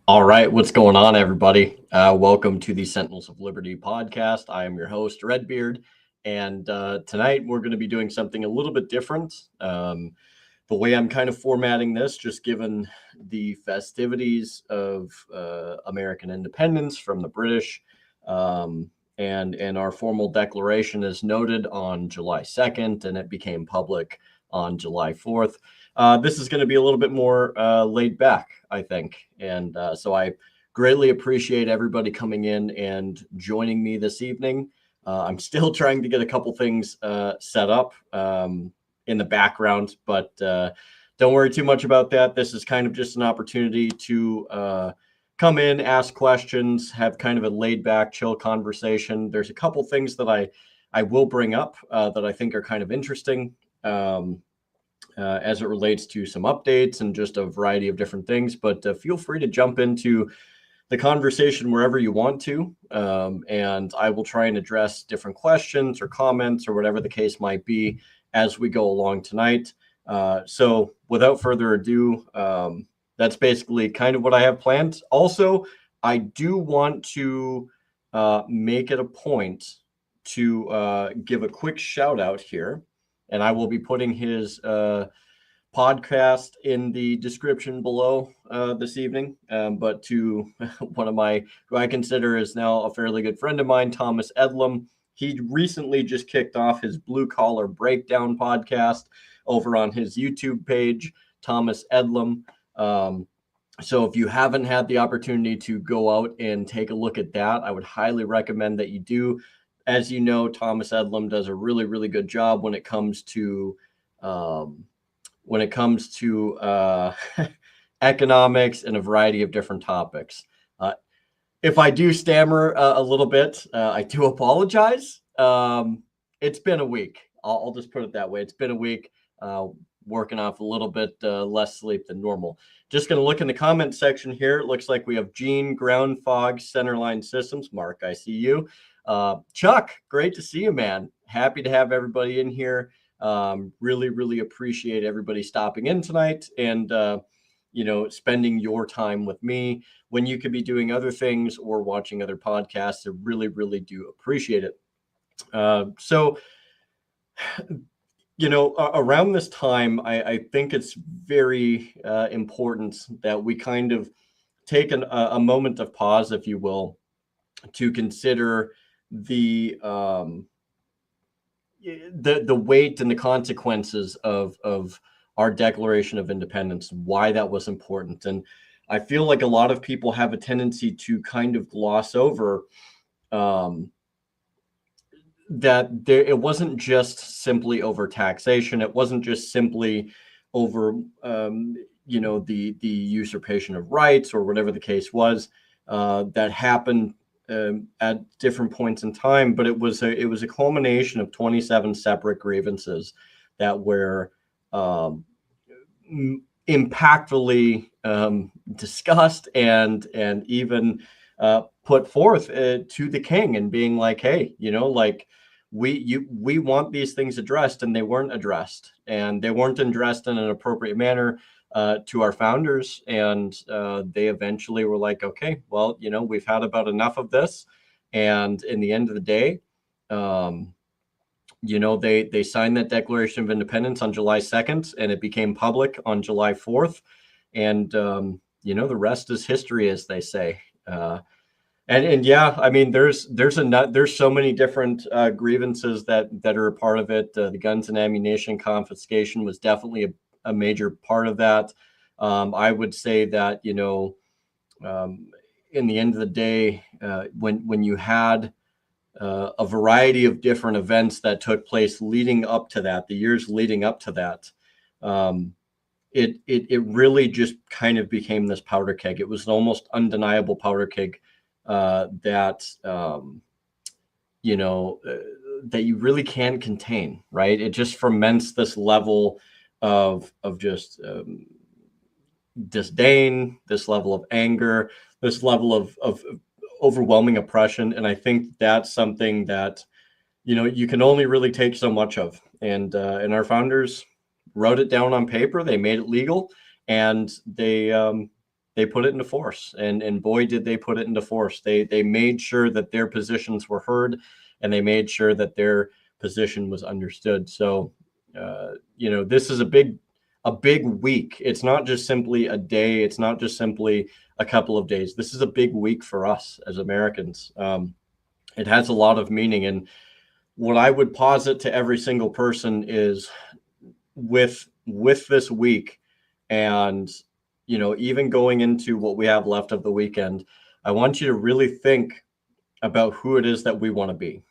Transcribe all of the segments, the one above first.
All right, what's going on, everybody? Welcome to the Sentinels of Liberty podcast. I am your host, Redbeard, and tonight we're going to be doing something a little bit different. The way I'm kind of formatting this, just given the festivities of American independence from the British, and our formal declaration is noted on July 2nd, and it became public on July 4th. This is going to be a little bit more laid back, I think. And so I greatly appreciate everybody coming in and joining me this evening. I'm still trying to get a couple things set up in the background, but don't worry too much about that. This is kind of just an opportunity to come in, ask questions, have kind of a laid back, chill conversation. There's a couple things that I will bring up that I think are kind of interesting. As it relates to some updates and just a variety of different things. But feel free to jump into the conversation wherever you want to. And I will try and address different questions or comments or whatever the case might be as we go along tonight. So without further ado, that's basically kind of what I have planned. Also, I do want to make it a point to give a quick shout out here, and I will be putting his podcast in the description below this evening. But to one of who I consider is now a fairly good friend of mine, Thomas Edlum. He recently just kicked off his Blue Collar Breakdown podcast over on his YouTube page, Thomas Edlum. So if you haven't had the opportunity to go out and take a look at that, I would highly recommend that you do. As you know, Thomas Edlum does a really, really good job when it comes to economics and a variety of different topics. If I do stammer a little bit, I do apologize. It's been a week. I'll just put it that way. It's been a week, working off a little bit less sleep than normal. Just going to look in the comment section here. It looks like we have Gene, Ground Fog, Centerline Systems. Mark, I see you. Chuck, great to see you, man. Happy to have everybody in here. Really, really appreciate everybody stopping in tonight and, spending your time with me when you could be doing other things or watching other podcasts. I really, really do appreciate it. So, around this time, I think it's very important that we kind of take a moment of pause, if you will, to consider the weight and the consequences of our Declaration of Independence, why that was important. And I feel like a lot of people have a tendency to kind of gloss over it wasn't just simply over taxation. It wasn't just simply over the usurpation of rights or whatever the case was that happened at different points in time, but it was a culmination of 27 separate grievances that were impactfully discussed and even put forth to the king, and being like, hey, we want these things addressed, and they weren't addressed, and they weren't addressed in an appropriate manner to our founders. And they eventually were like, okay, well, we've had about enough of this. And in the end of the day, they signed that Declaration of Independence on July 2nd, and it became public on July 4th. And, the rest is history, as they say. And yeah, I mean, there's so many different grievances that are a part of it. The guns and ammunition confiscation was definitely a major part of that. I would say that, in the end of the day, when you had a variety of different events that took place leading up to that, the years leading up to that, it really just kind of became this powder keg. It was an almost undeniable powder keg that you really can't contain, right? It just ferments this level of just disdain, this level of anger, this level of overwhelming oppression. And I think that's something that, you can only really take so much of. And our founders wrote it down on paper. They made it legal, and they they put it into force, and boy, did they put it into force. They made sure that their positions were heard, and they made sure that their position was understood. So, this is a big week. It's not just simply a day. It's not just simply a couple of days. This is a big week for us as Americans. It has a lot of meaning, and what I would posit to every single person is with this week, and even going into what we have left of the weekend, I want you to really think about who it is that we want to be,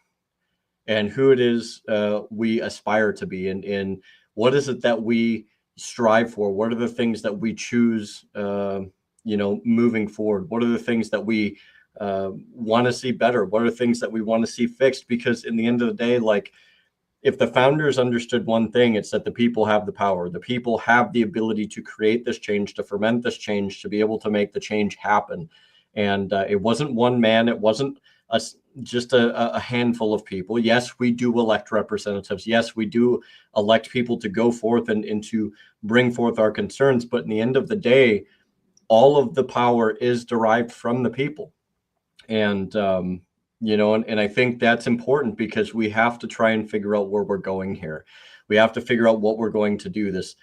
and who it is we aspire to be, and what is it that we strive for. What are the things that we choose moving forward? What are the things that we want to see better? What are things that we want to see fixed? Because in the end of the day, like, if the founders understood one thing, it's that the people have the power. The people have the ability to create this change, to ferment this change, to be able to make the change happen. And it wasn't one man. It wasn't just a handful of people. Yes, we do elect representatives. Yes, we do elect people to go forth and to bring forth our concerns. But in the end of the day, all of the power is derived from the people. And and I think that's important, because we have to try and figure out where we're going here. We have to figure out what we're going to do. This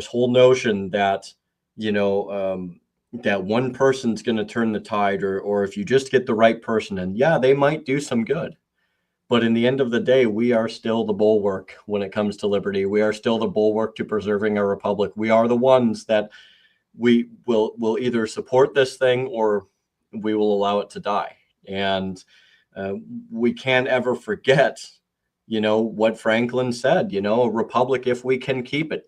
whole notion that that one person's going to turn the tide, or if you just get the right person, and yeah, they might do some good, but in the end of the day, we are still the bulwark when it comes to liberty. We are still the bulwark to preserving our republic. We are the ones that we will either support this thing, or we will allow it to die. And we can't ever forget, what Franklin said, a republic, if we can keep it,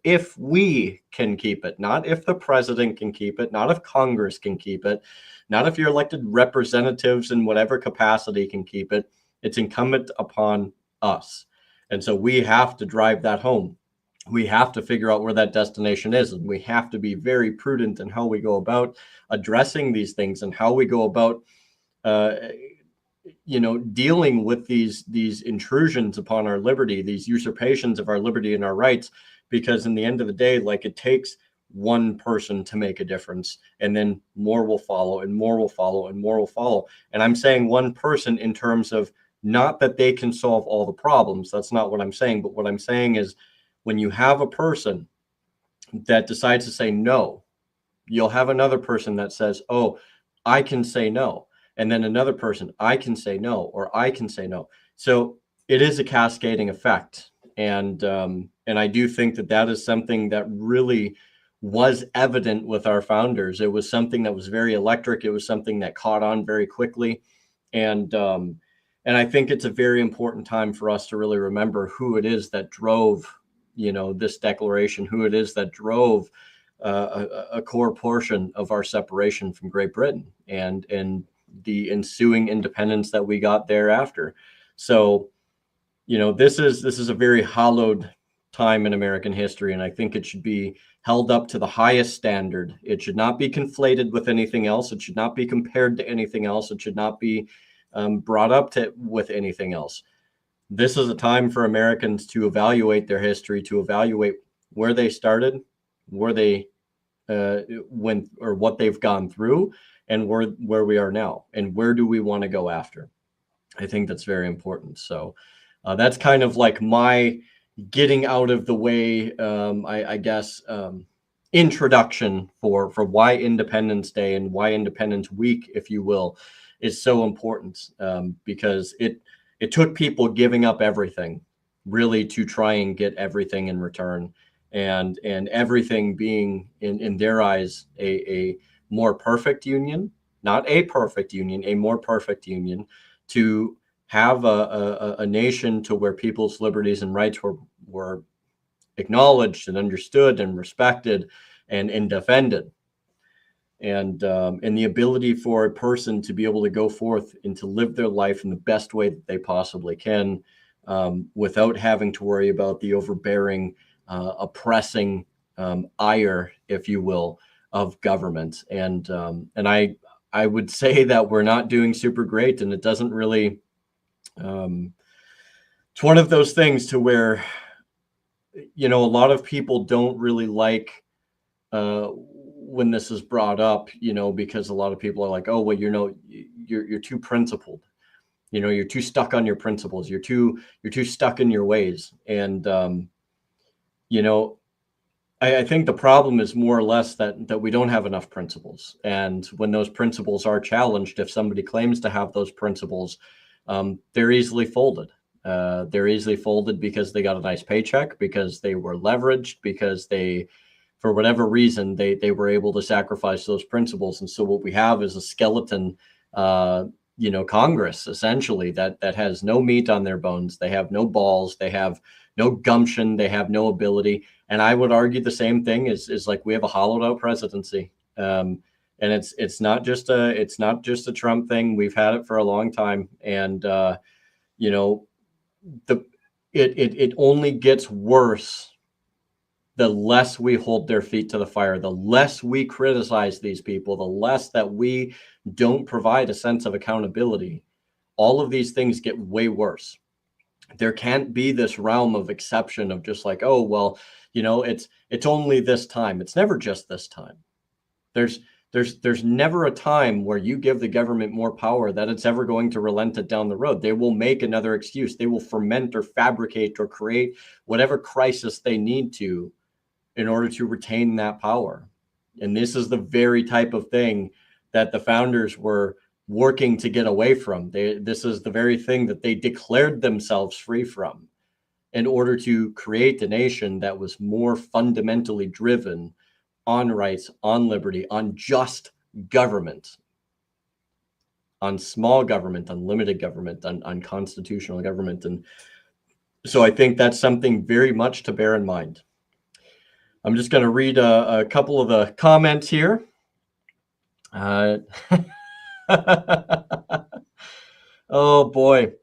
not if the president can keep it, not if Congress can keep it, not if your elected representatives in whatever capacity can keep it. It's incumbent upon us. And so we have to drive that home. We have to figure out where that destination is, and we have to be very prudent in how we go about addressing these things, and how we go about dealing with these intrusions upon our liberty, these usurpations of our liberty and our rights. Because in the end of the day, like, it takes one person to make a difference, and then more will follow, and more will follow, and more will follow. And I'm saying one person in terms of, not that they can solve all the problems. That's not what I'm saying. But what I'm saying is, when you have a person that decides to say no, you'll have another person that says, oh, I can say no. And then another person, I can say no, or I can say no. So it is a cascading effect. And I do think that is something that really was evident with our founders. It was something that was very electric. It was something that caught on very quickly. And I think it's a very important time for us to really remember who it is that drove this declaration, who it is that drove a core portion of our separation from Great Britain, and the ensuing independence that we got thereafter. So, this is a very hallowed time in American history, and I think it should be held up to the highest standard. It should not be conflated with anything else. It should not be compared to anything else. It should not be brought up with anything else. This is a time for Americans to evaluate their history, to evaluate where they started, where they went, or what they've gone through, and where we are now, and where do we want to go after. I think that's very important. So that's kind of like my getting out of the way, I guess, introduction for why Independence Day and why Independence Week, if you will, is so important, because it took people giving up everything, really, to try and get everything in return, and everything being in their eyes a more perfect union, not a perfect union, a more perfect union, to have a nation to where people's liberties and rights were acknowledged and understood and respected and defended. And the ability for a person to be able to go forth and to live their life in the best way that they possibly can, without having to worry about the overbearing, oppressing ire, if you will, of government. And I would say that we're not doing super great, and it doesn't really. It's one of those things to where, a lot of people don't really like when this is brought up, because a lot of people are like, oh, well, you're too principled. You're too stuck on your principles. You're too stuck in your ways. And, I think the problem is more or less that we don't have enough principles. And when those principles are challenged, if somebody claims to have those principles, they're easily folded. They're easily folded because they got a nice paycheck, because they were leveraged, because they, for whatever reason, they were able to sacrifice those principles. And so what we have is a skeleton, Congress, essentially, that has no meat on their bones. They have no balls. They have no gumption. They have no ability. And I would argue the same thing is like we have a hollowed out presidency. And it's not just a Trump thing. We've had it for a long time. And, it only gets worse the less we hold their feet to the fire, the less we criticize these people, the less that we don't provide a sense of accountability. All of these things get way worse. There can't be this realm of exception of just like, oh, well, it's only this time. It's never just this time. There's never a time where you give the government more power that it's ever going to relent it down the road. They will make another excuse. They will ferment or fabricate or create whatever crisis they need to in order to retain that power. And this is the very type of thing that the founders were working to get away from. This is the very thing that they declared themselves free from in order to create a nation that was more fundamentally driven on rights, on liberty, on just government, on small government, on limited government, on constitutional government. And so I think that's something very much to bear in mind. I'm just going to read a couple of the comments here. Oh boy.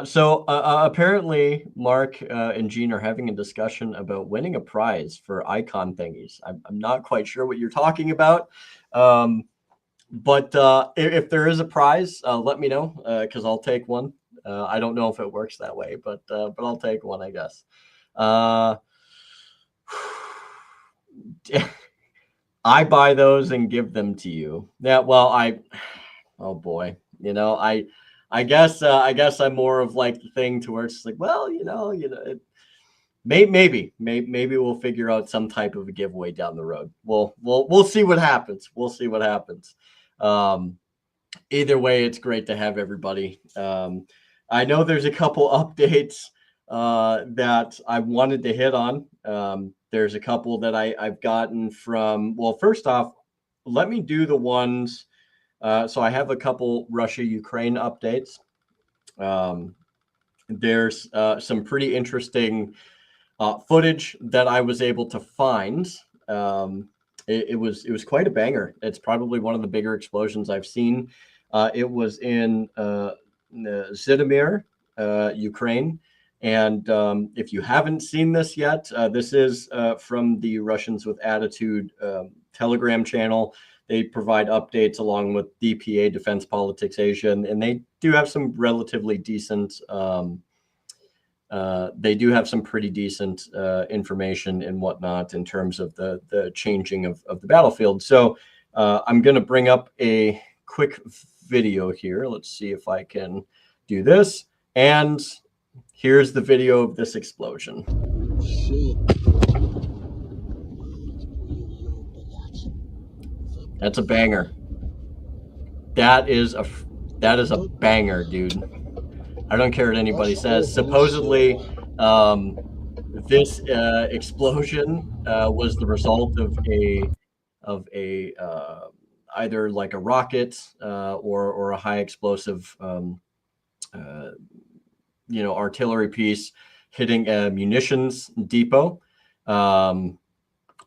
So apparently Mark and Gene are having a discussion about winning a prize for icon thingies. I'm not quite sure what you're talking about. But if there is a prize, let me know, because I'll take one. I don't know if it works that way, but I'll take one, I guess. I buy those and give them to you. Yeah, well, oh boy, I guess I'm more of like the thing to where it's like, well, maybe we'll figure out some type of a giveaway down the road. We'll see what happens. We'll see what happens. Either way, it's great to have everybody. I know there's a couple updates that I wanted to hit on. There's a couple that I've gotten from, well, first off, let me do the ones. So I have a couple Russia-Ukraine updates. There's some pretty interesting footage that I was able to find. It was quite a banger. It's probably one of the bigger explosions I've seen. It was in Zhytomyr, Ukraine. And if you haven't seen this yet, this is from the Russians with Attitude Telegram channel. They provide updates along with DPA, Defense Politics Asia, and they do have some relatively decent. They do have some pretty decent information and whatnot in terms of the changing of the battlefield. So I'm going to bring up a quick video here. Let's see if I can do this. And here's the video of this explosion. That's a banger. That is a banger, dude. I don't care what anybody says. Supposedly, this explosion was the result of a either like a rocket or a high explosive artillery piece hitting a munitions depot.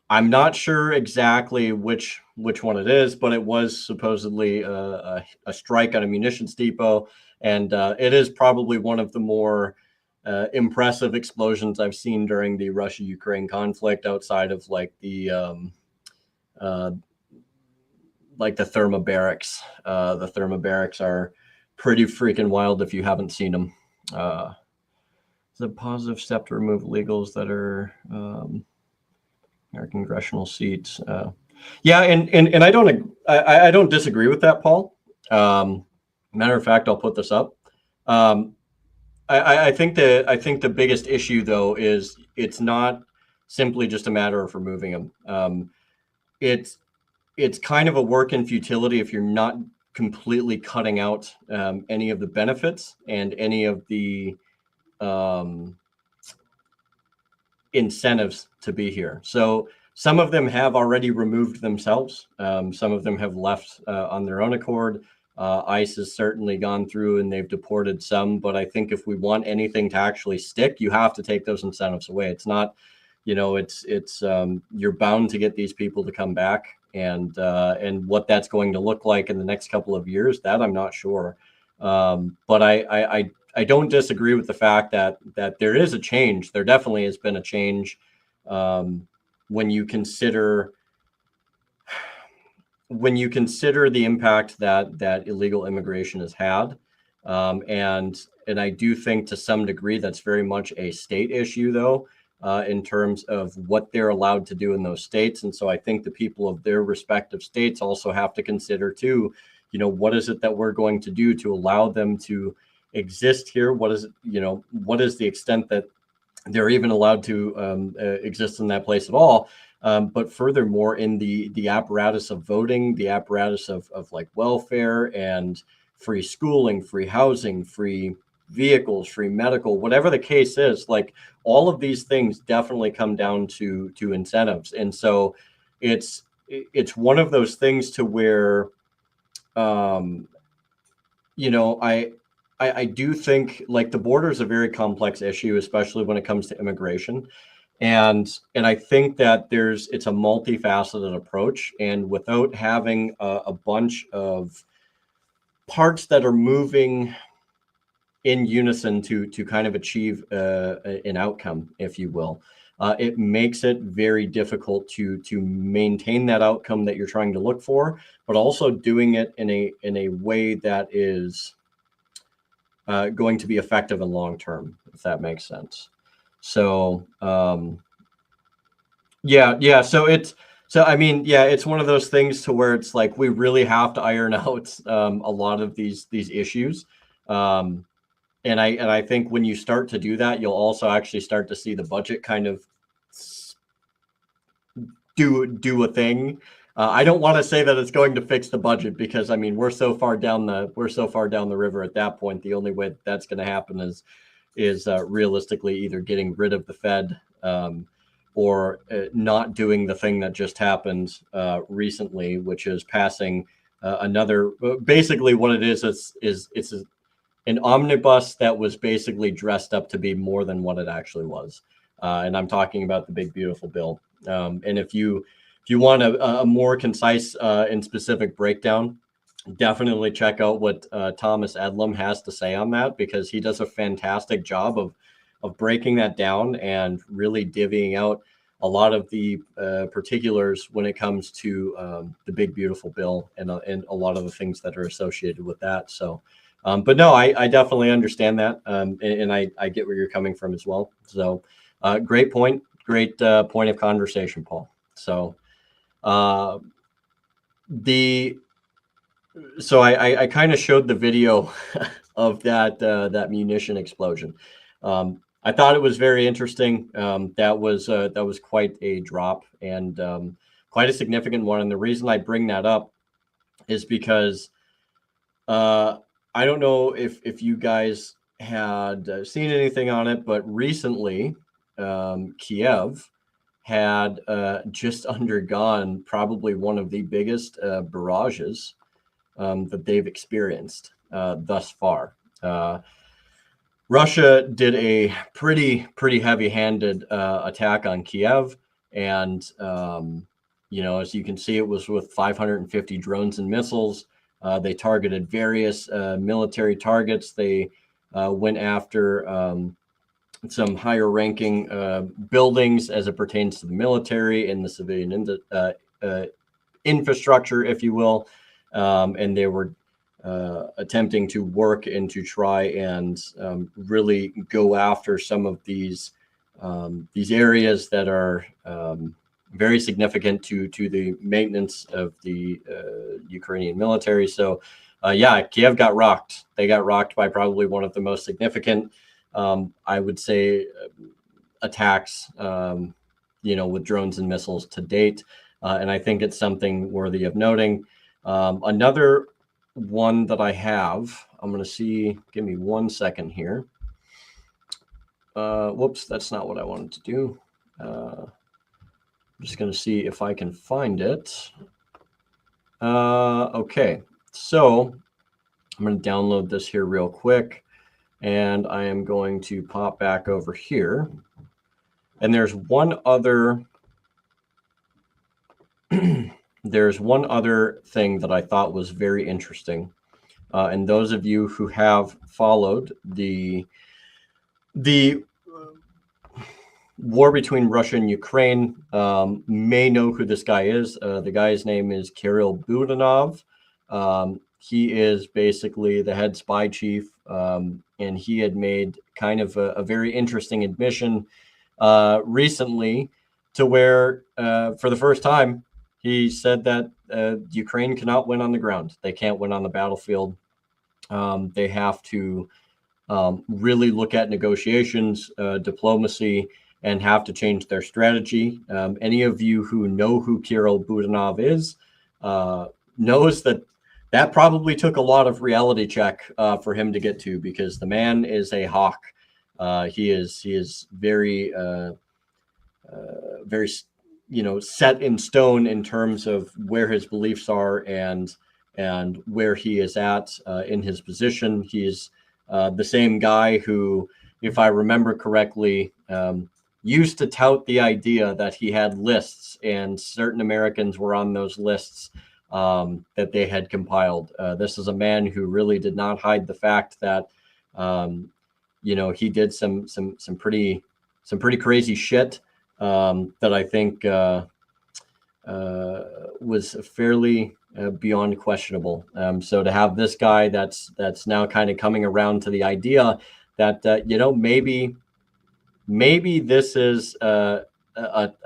I'm not sure exactly which one it is, but it was supposedly a strike on a munitions depot, and it is probably one of the more impressive explosions I've seen during the Russia-Ukraine conflict, outside of like the thermobarics. The thermobarics are pretty freaking wild if you haven't seen them. It's a positive step to remove illegals that are our congressional seats. Yeah, and I don't disagree with that, Paul. Matter of fact, I'll put this up. Um, I think the biggest issue though is it's not simply just a matter of removing them. It's it's kind of a work in futility if you're not completely cutting out any of the benefits and any of the um, incentives to be here. So some of them have already removed themselves. Some of them have left on their own accord. ICE has certainly gone through and they've deported some. But I think if we want anything to actually stick, you have to take those incentives away. It's not, it's you're bound to get these people to come back, and what that's going to look like in the next couple of years, that I'm not sure. But I don't disagree with the fact that there is a change. There definitely has been a change when you consider the impact that illegal immigration has had, and I do think to some degree that's very much a state issue, though, in terms of what they're allowed to do in those states. And so I think the people of their respective states also have to consider too, what is it that we're going to do to allow them to exist here? What is it, what is the extent that they're even allowed to exist in that place at all? But furthermore, in the apparatus of voting, the apparatus of like welfare and free schooling, free housing, free vehicles, free medical, whatever the case is, like all of these things definitely come down to incentives. And so it's one of those things to where um, I do think like the border is a very complex issue, especially when it comes to immigration. And I think that it's a multifaceted approach. And without having a bunch of parts that are moving in unison to kind of achieve an outcome, if you will, it makes it very difficult to maintain that outcome that you're trying to look for, but also doing it in a way that is going to be effective and long term, if that makes sense. So yeah. So I mean, yeah, it's one of those things to where it's like we really have to iron out a lot of these issues. Um, and I think when you start to do that, you'll also actually start to see the budget kind of do a thing. I don't want to say that it's going to fix the budget because I mean we're so far down the river at that point. The only way that's going to happen is realistically either getting rid of the Fed or not doing the thing that just happened recently, which is passing another. Basically, what it is it's an omnibus that was basically dressed up to be more than what it actually was. And I'm talking about the big beautiful bill. And if you want a more concise and specific breakdown, definitely check out what Thomas Edlam has to say on that, because he does a fantastic job of breaking that down and really divvying out a lot of the particulars when it comes to the big beautiful bill and a lot of the things that are associated with that. So but no, I definitely understand that, and I get where you're coming from as well. So great point of conversation, Paul. So uh, the so I kind of showed the video of that munition explosion. I thought it was very interesting. That was quite a drop and quite a significant one. And the reason I bring that up is because I don't know if you guys had seen anything on it, but recently Kiev had just undergone probably one of the biggest barrages that they've experienced thus far. Russia did a pretty heavy-handed attack on Kiev, and as you can see, it was with 550 drones and missiles. They targeted various military targets. They went after some higher-ranking buildings as it pertains to the military and the civilian infrastructure, if you will. And they were attempting to work and to try and really go after some of these areas that are very significant to the maintenance of the Ukrainian military. So, yeah, Kiev got rocked. They got rocked by probably one of the most significant, I would say, attacks, with drones and missiles to date. And I think it's something worthy of noting. Another one that I have, I'm going to see, give me 1 second here. Whoops, that's not what I wanted to do. I'm just going to see if I can find it. Okay, so I'm going to download this here real quick, and I am going to pop back over here. And there's one other there's one other thing that I thought was very interesting. And those of you who have followed the war between Russia and Ukraine may know who this guy is. The guy's name is Kirill Budanov. He is basically the head spy chief, and he had made kind of a very interesting admission recently, to where for the first time he said that Ukraine cannot win on the ground. They can't win on the battlefield. They have to really look at negotiations, diplomacy, and have to change their strategy. Any of you who know who Kirill Budanov is knows that probably took a lot of reality check for him to get to, because the man is a hawk. He is very very set in stone in terms of where his beliefs are and where he is at in his position. He's the same guy who, if I remember correctly, used to tout the idea that he had lists and certain Americans were on those lists that they had compiled. This is a man who really did not hide the fact that he did some pretty crazy shit that I think was fairly beyond questionable. So to have this guy that's now kind of coming around to the idea that maybe this is a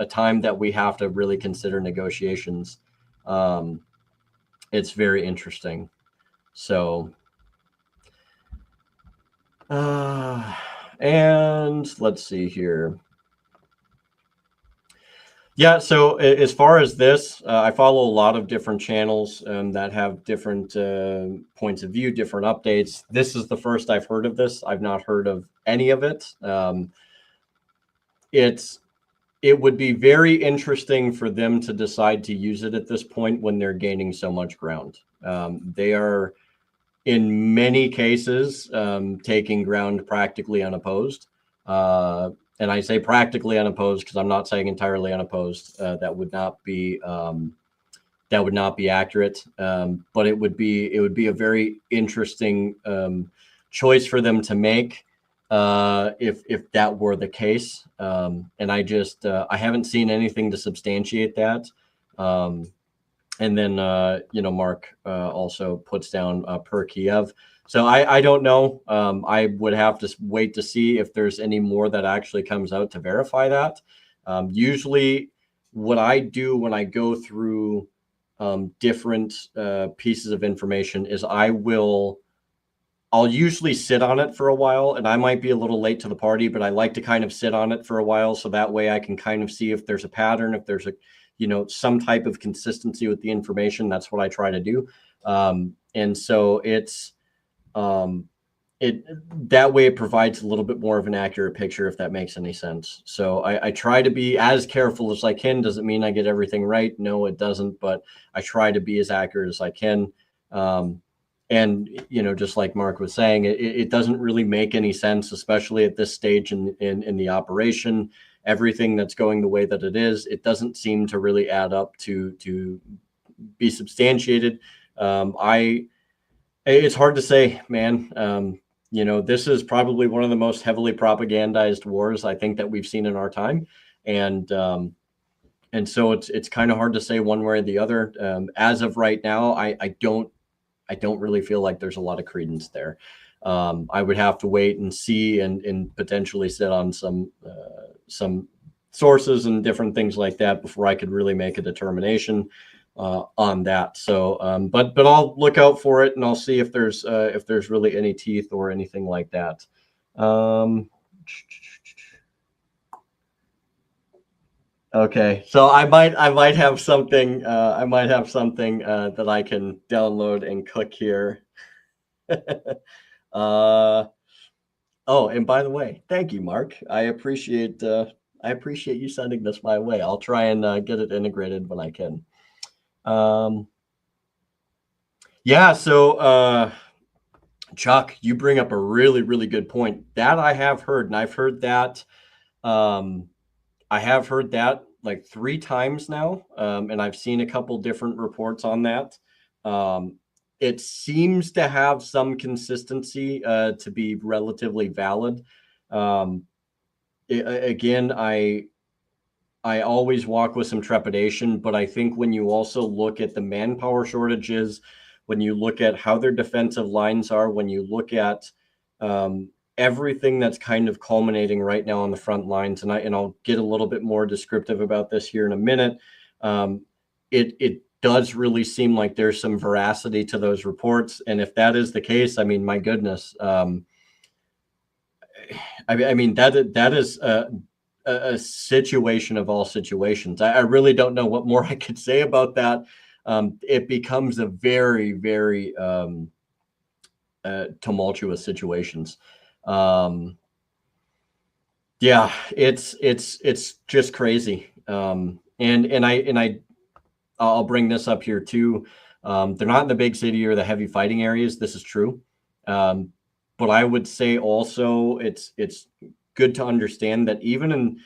time that we have to really consider negotiations. It's very interesting. So, and let's see here. Yeah, so as far as this, I follow a lot of different channels that have different points of view, different updates. This is the first I've heard of this. I've not heard of any of it. It would be very interesting for them to decide to use it at this point when they're gaining so much ground. They are, in many cases, taking ground practically unopposed. And I say practically unopposed because I'm not saying entirely unopposed. That would not be accurate. But it would be a very interesting choice for them to make if that were the case. And I haven't seen anything to substantiate that. And then Mark also puts down per Kiev. So I don't know. I would have to wait to see if there's any more that actually comes out to verify that. Usually what I do when I go through different pieces of information is I'll usually sit on it for a while, and I might be a little late to the party, but I like to kind of sit on it for a while. So that way I can kind of see if there's a pattern, if there's some type of consistency with the information. That's what I try to do. And so that way it provides a little bit more of an accurate picture, if that makes any sense. So I try to be as careful as I can. Doesn't mean I get everything right. No, it doesn't. But I try to be as accurate as I can. And, just like Mark was saying, it doesn't really make any sense, especially at this stage in the operation. Everything that's going the way that it is, it doesn't seem to really add up to be substantiated. It's hard to say, man. This is probably one of the most heavily propagandized wars I think that we've seen in our time. And so it's kind of hard to say one way or the other. As of right now, I don't really feel like there's a lot of credence there. I would have to wait and see and potentially sit on some sources and different things like that before I could really make a determination on that. So, but I'll look out for it, and I'll see if there's really any teeth or anything like that. Okay, so I might have something that I can download and cook here. Oh, and by the way, thank you, Mark. I appreciate you sending this my way. I'll try and get it integrated when I can. Yeah, so Chuck, you bring up a really, really good point. That I have heard, and I've heard that I have heard that like 3 times now, and I've seen a couple different reports on that. It seems to have some consistency to be relatively valid. Again, I always walk with some trepidation, but I think when you also look at the manpower shortages, when you look at how their defensive lines are, when you look at everything that's kind of culminating right now on the front lines, and I'll get a little bit more descriptive about this here in a minute. It does really seem like there's some veracity to those reports, and if that is the case, I mean, my goodness, I mean that is a situation of all situations. I really don't know what more I could say about that. It becomes a very, very tumultuous situations. Yeah, it's just crazy. And I'll bring this up here too. They're not in the big city or the heavy fighting areas. This is true. But I would say also it's good to understand that even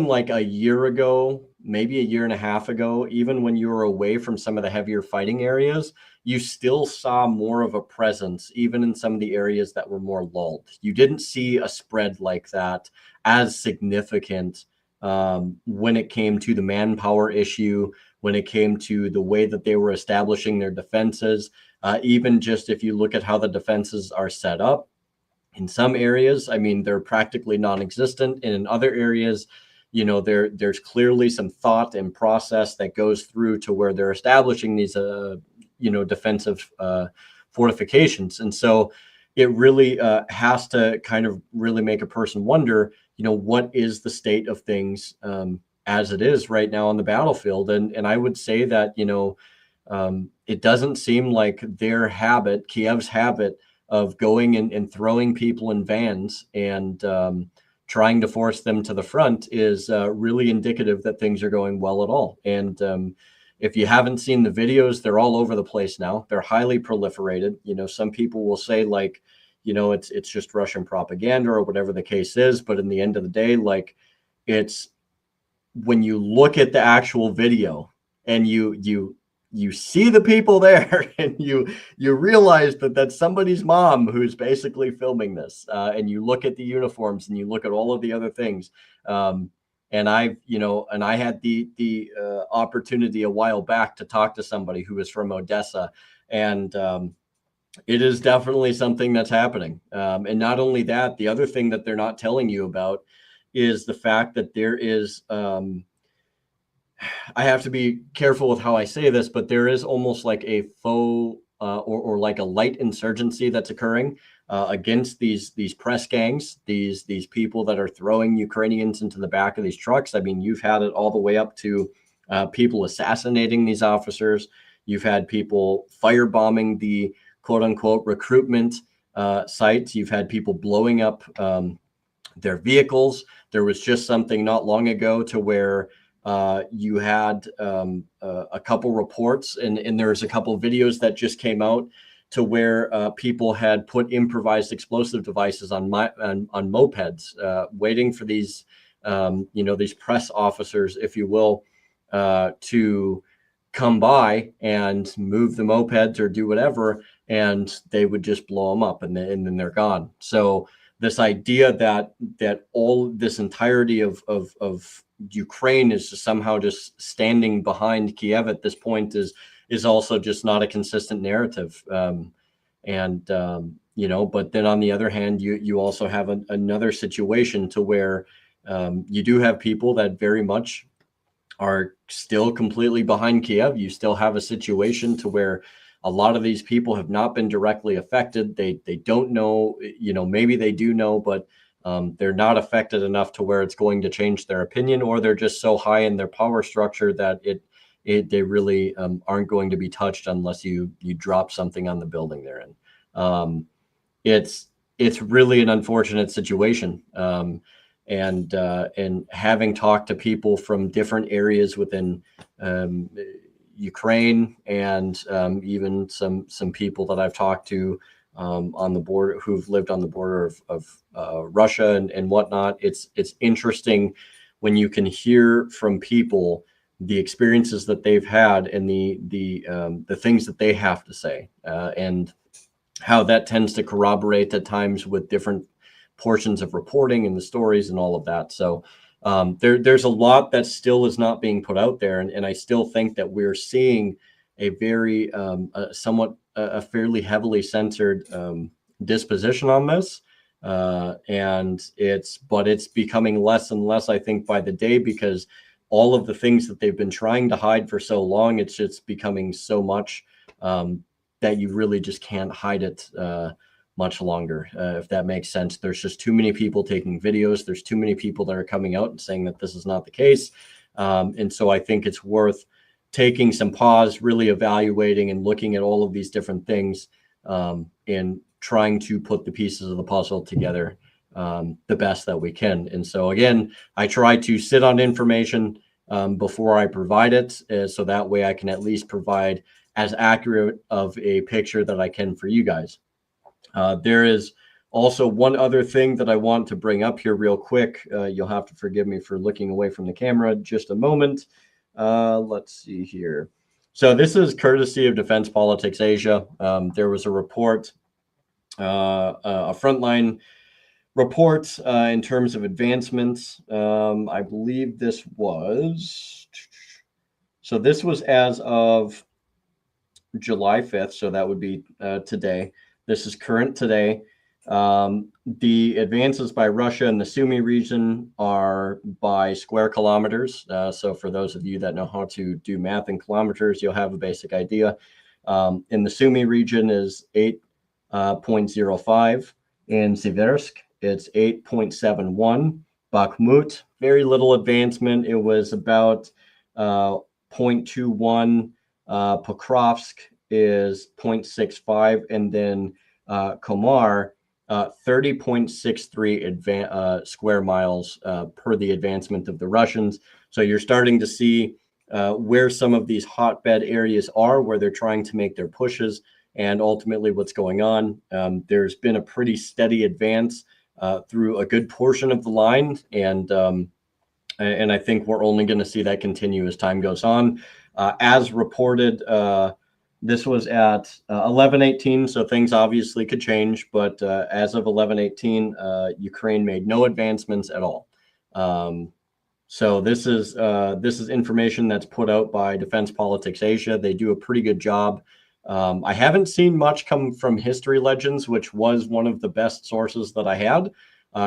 like a year ago, maybe a year and a half ago, even when you were away from some of the heavier fighting areas, you still saw more of a presence, even in some of the areas that were more lulled. You didn't see a spread like that as significant when it came to the manpower issue, when it came to the way that they were establishing their defenses. Even just if you look at how the defenses are set up, in some areas, I mean, they're practically non-existent. And in other areas, you know, there's clearly some thought and process that goes through to where they're establishing these, defensive fortifications. And so it really has to kind of really make a person wonder, what is the state of things as it is right now on the battlefield? And I would say that, it doesn't seem like Kiev's habit of going and throwing people in vans and trying to force them to the front is really indicative that things are going well at all. And if you haven't seen the videos, they're all over the place now. They're highly proliferated. Some people will say like, it's just Russian propaganda or whatever the case is. But in the end of the day, like, it's when you look at the actual video and you see the people there and you realize that that's somebody's mom who's basically filming this, and you look at the uniforms and you look at all of the other things, and I had the opportunity a while back to talk to somebody who was from Odessa, and it is definitely something that's happening. And not only that, the other thing that they're not telling you about is the fact that there is I have to be careful with how I say this, but there is almost like a faux or like a light insurgency that's occurring against these press gangs, these people that are throwing Ukrainians into the back of these trucks. I mean, you've had it all the way up to people assassinating these officers. You've had people firebombing the quote unquote recruitment sites. You've had people blowing up their vehicles. There was just something not long ago to where you had a couple reports, and there's a couple of videos that just came out to where people had put improvised explosive devices on mopeds, waiting for these, these press officers, if you will, to come by and move the mopeds or do whatever, and they would just blow them up, and then they're gone. So this idea that all this entirety of Ukraine is somehow just standing behind Kiev at this point is also just not a consistent narrative. But then on the other hand, you also have another situation to where you do have people that very much are still completely behind Kiev. You still have a situation to where a lot of these people have not been directly affected. They don't know, maybe they do know, but they're not affected enough to where it's going to change their opinion, or they're just so high in their power structure that they really aren't going to be touched unless you drop something on the building they're in. It's really an unfortunate situation. And having talked to people from different areas within Ukraine, and even some people that I've talked to on the border, who've lived on the border of Russia and whatnot, it's interesting when you can hear from people the experiences that they've had and the things that they have to say, and how that tends to corroborate at times with different portions of reporting and the stories and all of that. So there's a lot that still is not being put out there. And I still think that we're seeing a very a fairly heavily censored disposition on this. And it's becoming less and less, I think, by the day, because all of the things that they've been trying to hide for so long, it's just becoming so much that you really just can't hide it much longer, if that makes sense. There's just too many people taking videos. There's too many people that are coming out and saying that this is not the case. And so I think it's worth taking some pause, really evaluating and looking at all of these different things, and trying to put the pieces of the puzzle together the best that we can. And so again, I try to sit on information before I provide it, so that way I can at least provide as accurate of a picture that I can for you guys. There is also one other thing that I want to bring up here real quick. You'll have to forgive me for looking away from the camera just a moment. Let's see here. So this is courtesy of Defense Politics Asia. There was a report, a frontline report in terms of advancements. I believe this was as of July 5th. So that would be today. This is current today. The advances by Russia in the Sumy region are by square kilometers. So for those of you that know how to do math in kilometers, you'll have a basic idea. In the Sumy region is 8.05. In Siversk, it's 8.71. Bakhmut, very little advancement. It was about 0.21. Pokrovsk is 0.65, and then Komar, 30.63 square miles per the advancement of the Russians. So you're starting to see where some of these hotbed areas are, where they're trying to make their pushes, and ultimately what's going on. There's been a pretty steady advance through a good portion of the line, and I think we're only going to see that continue as time goes on. As reported, this was at 11:18, so things obviously could change. But as of 11:18, Ukraine made no advancements at all. So this is information that's put out by Defense Politics Asia. They do a pretty good job. I haven't seen much come from History Legends, which was one of the best sources that I had.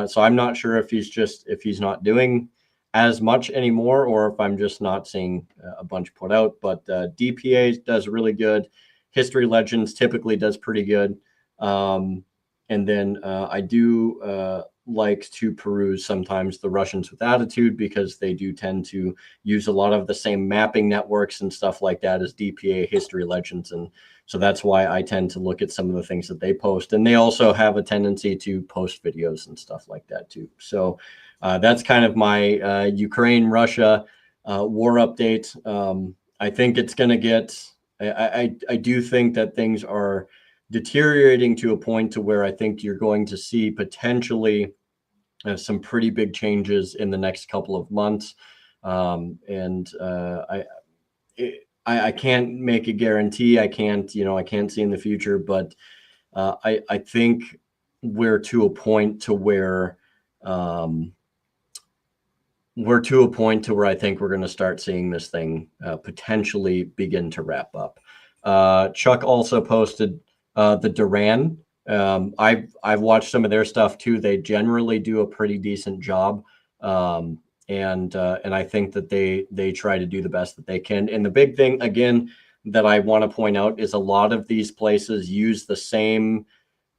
So I'm not sure if he's not doing as much anymore, or if I'm just not seeing a bunch put out. But DPA does really good. History Legends typically does pretty good. And then I do like to peruse sometimes the Russians with Attitude, because they do tend to use a lot of the same mapping networks and stuff like that as DPA, History Legends. And so that's why I tend to look at some of the things that they post. And they also have a tendency to post videos and stuff like that too. So that's kind of my Ukraine-Russia war update. I think it's going to get, I do think that things are deteriorating to a point to where I think you're going to see potentially some pretty big changes in the next couple of months. I can't make a guarantee. I can't see in the future, but I think we're to a point to where I think we're going to start seeing this thing potentially begin to wrap up. Chuck also posted the Duran. I've watched some of their stuff too. They generally do a pretty decent job And I think that they try to do the best that they can. And the big thing, again, that I want to point out is a lot of these places use the same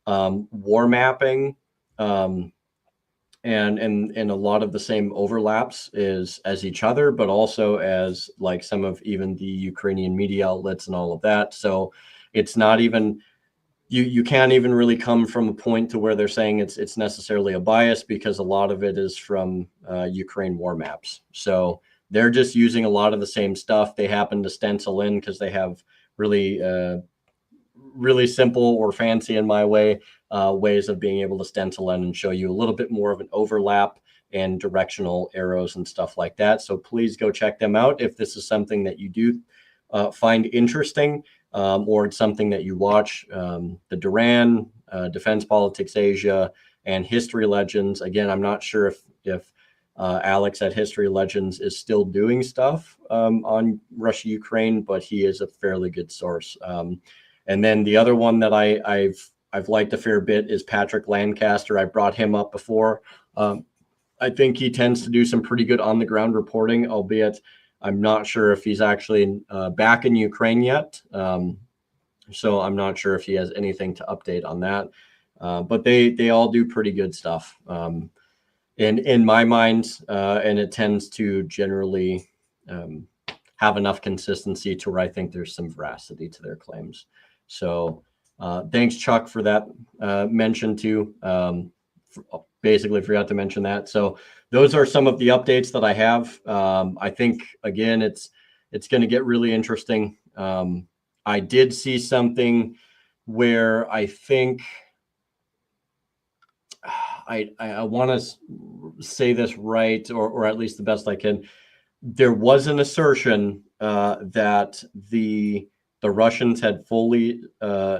war mapping, and a lot of the same overlaps as each other, but also as like some of even the Ukrainian media outlets and all of that. So it's not even, you can't even really come from a point to where they're saying it's necessarily a bias, because a lot of it is from Ukraine war maps. So they're just using a lot of the same stuff. They happen to stencil in because they have really really simple or fancy, in my way, ways of being able to stencil in and show you a little bit more of an overlap and directional arrows and stuff like that. So please go check them out if this is something that you do find interesting, or it's something that you watch. The Duran, Defense Politics Asia, and History Legends. Again, I'm not sure if Alex at History Legends is still doing stuff on Russia, Ukraine, but he is a fairly good source. And then the other one that I've liked a fair bit is Patrick Lancaster. I brought him up before. I think he tends to do some pretty good on the ground reporting, albeit I'm not sure if he's actually back in Ukraine yet. So I'm not sure if he has anything to update on that. But they all do pretty good stuff in my mind, and it tends to generally have enough consistency to where I think there's some veracity to their claims. So thanks, Chuck, for that mention too. Basically forgot to mention that. So those are some of the updates that I have. I think, again, it's going to get really interesting. I did see something where I think I want to say this right, or at least the best I can. There was an assertion that the Russians had fully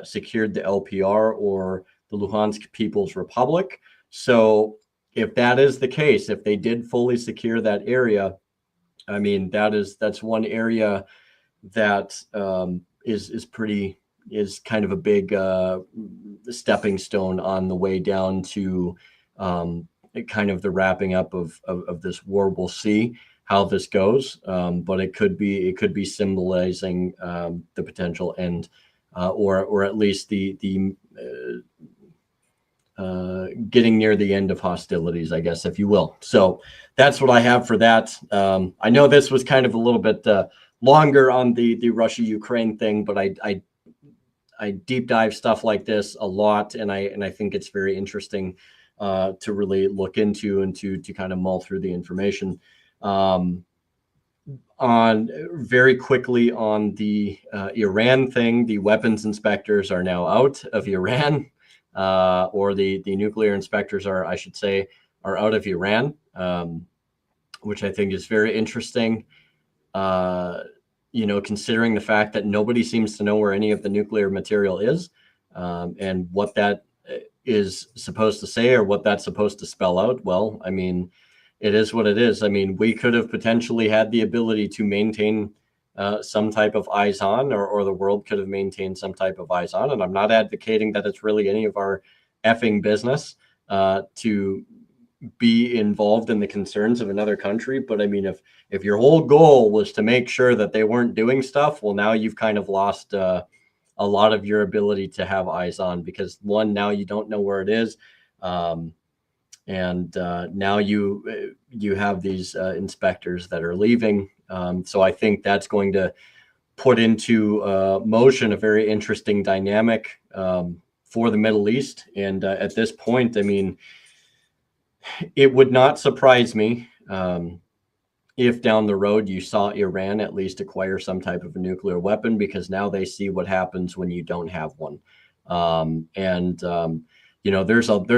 secured the LPR, or the Luhansk People's Republic. So if that is the case, if they did fully secure that area, I mean, that's one area that is kind of a big stepping stone on the way down to kind of the wrapping up of this war. We'll see how this goes, but it could be symbolizing the potential end, or at least the getting near the end of hostilities, I guess, if you will. So that's what I have for that. I know this was kind of a little bit longer on the Russia-Ukraine thing, but I deep dive stuff like this a lot, and I think it's very interesting to really look into and to kind of mull through the information. On very quickly on the Iran thing, the weapons inspectors are now out of Iran, or the nuclear inspectors are, I should say, are out of Iran, which I think is very interesting. Considering the fact that nobody seems to know where any of the nuclear material is, and what that is supposed to say, or what that's supposed to spell out. Well, I mean, it is what it is. I mean, we could have potentially had the ability to maintain some type of eyes on, or the world could have maintained some type of eyes on. And I'm not advocating that it's really any of our effing business to be involved in the concerns of another country. But I mean, if your whole goal was to make sure that they weren't doing stuff, well, now you've kind of lost a lot of your ability to have eyes on, because one, now you don't know where it is. And now you have these inspectors that are leaving. So I think that's going to put into motion a very interesting dynamic for the Middle East. And at this point, I mean, it would not surprise me if down the road you saw Iran at least acquire some type of a nuclear weapon, because now they see what happens when you don't have one. There's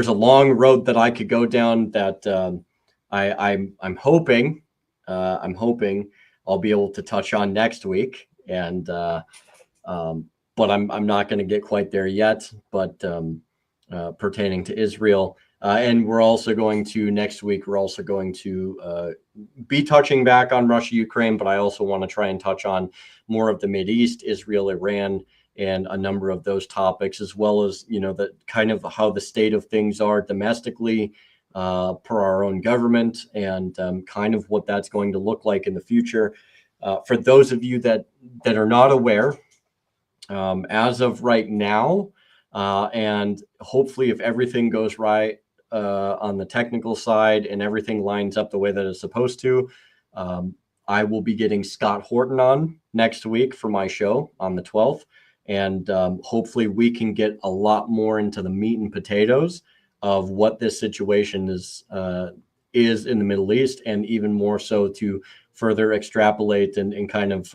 a long road that I could go down that I'm hoping I'll be able to touch on next week. And but I'm not going to get quite there yet. But pertaining to Israel, and we're also going to be touching back on Russia, Ukraine, but I also want to try and touch on more of the Mideast, Israel, Iran, and a number of those topics, as well as, the kind of how the state of things are domestically per our own government, and kind of what that's going to look like in the future. For those of you that are not aware, as of right now, and hopefully if everything goes right on the technical side and everything lines up the way that it's supposed to, I will be getting Scott Horton on next week for my show on the 12th. And hopefully we can get a lot more into the meat and potatoes of what this situation is in the Middle East, and even more so to further extrapolate and kind of